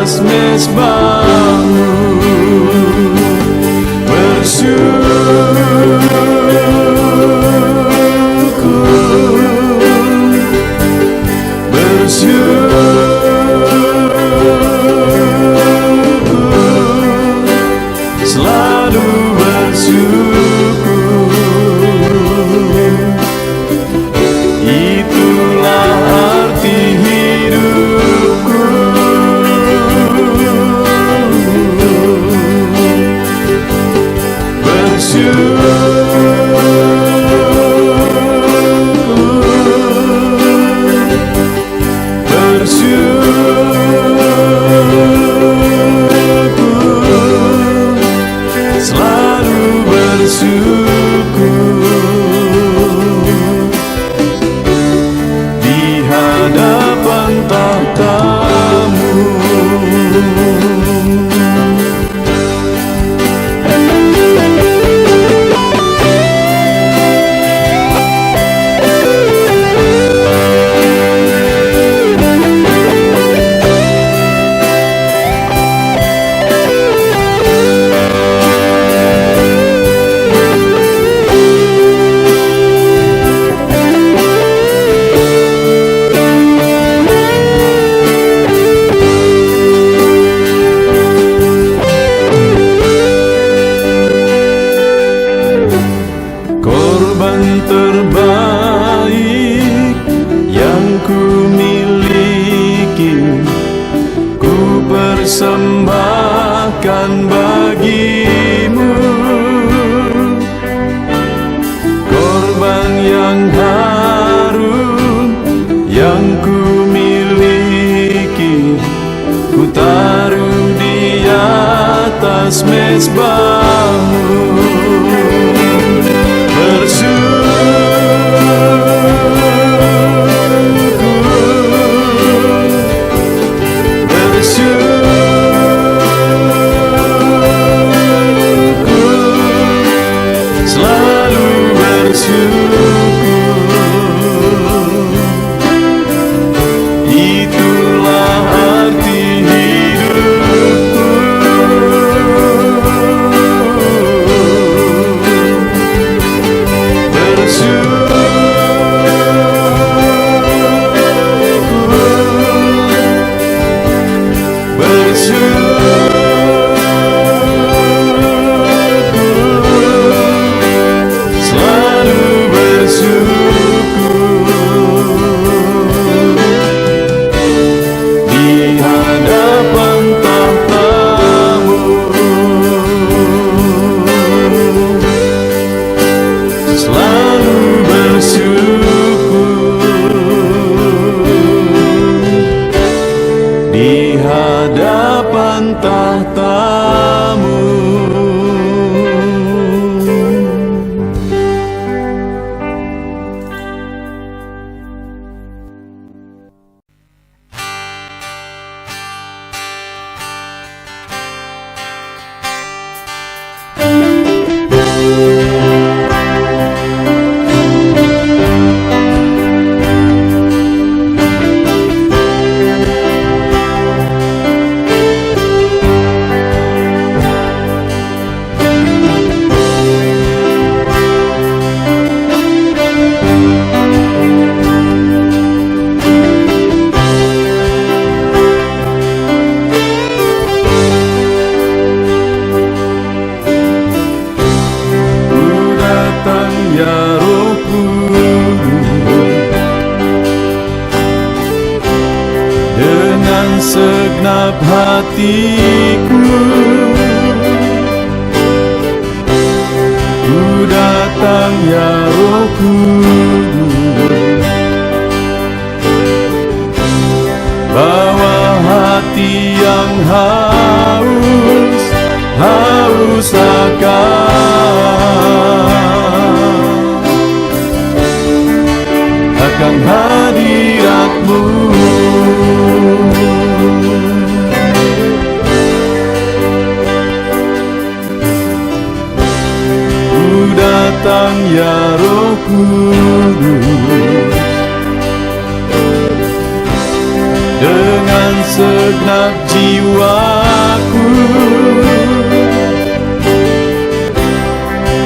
atas mezbahmu, selalu bersyukur. Itulah arti hidupku. Selalu bersyukur di hadapan tahta-Mu. Korban terbaik yang ku miliki, ku persembahkan bagi-Mu. Korban yang harum yang ku miliki, ku taruh di atas mezbah-Mu. Selalu bersyukur. Itulah arti hidupku. Di hadapan tahta-Mu. Ya Roh Kudus, dengan segenap hatiku ku datang, ya Roh Kudus. Bawa hati yang haus akan hadirat-Mu. Ku datang, ya Roh Kudus, dengan segenap jiwaku,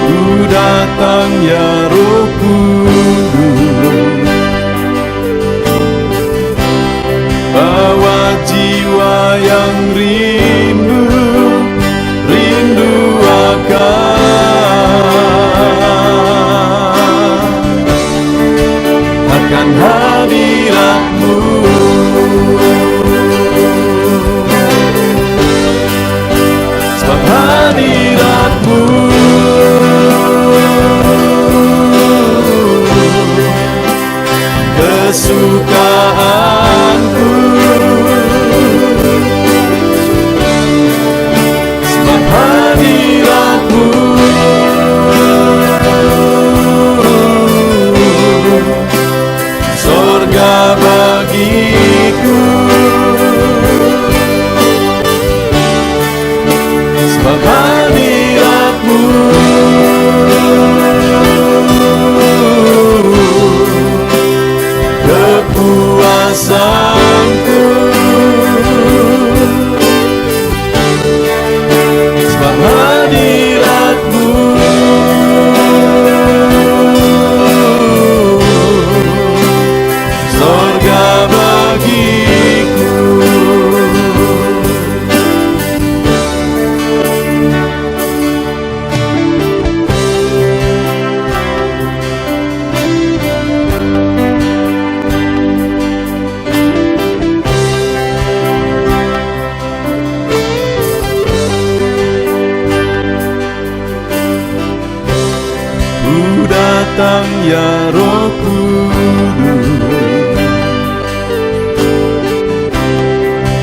ku datang ya Roh Kudus, bawa jiwa yang rindu akan hadirat-Mu. Sebab hadirat-Mu kesukaanku, sebab hadirat-Mu surga bagiku, sebab hadirat-Mu kepuasanku, sebab hadirat-Mu surga bagiku. Ku datang ya Roh Kudus,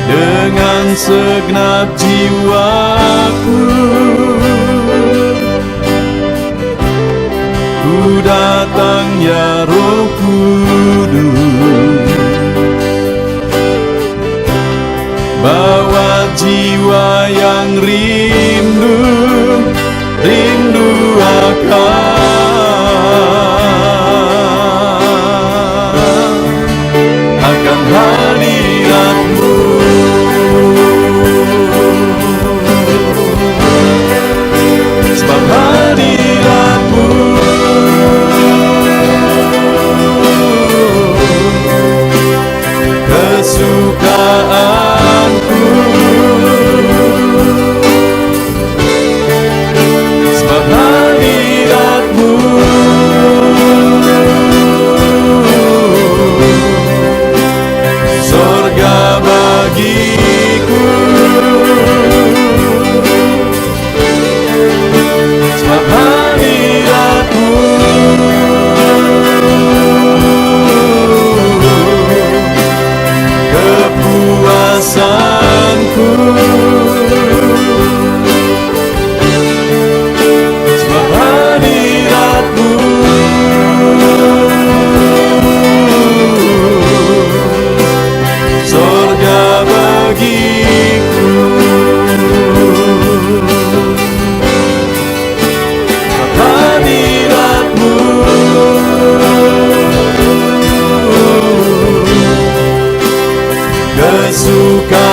dengan segenap jiwaku, ku datang ya Roh Kudus, bawa jiwa yang rindu akan hadirat-Mu. Sebab hadirat-Mu kesukaanku, sebab hadirat-Mu surga bagiku, sebab hadirat-Mu kepuasanku, sebab hadirat-Mu surga bagiku, sebab hadirat-Mu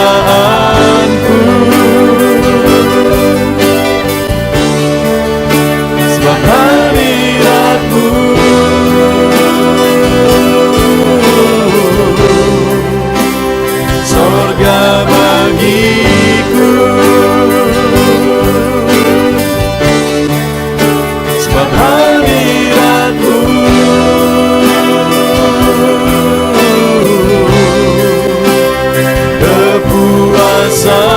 kesukaanku, sebab hadirat-Mu surga bagiku, sebab hadirat-Mu kepuasan.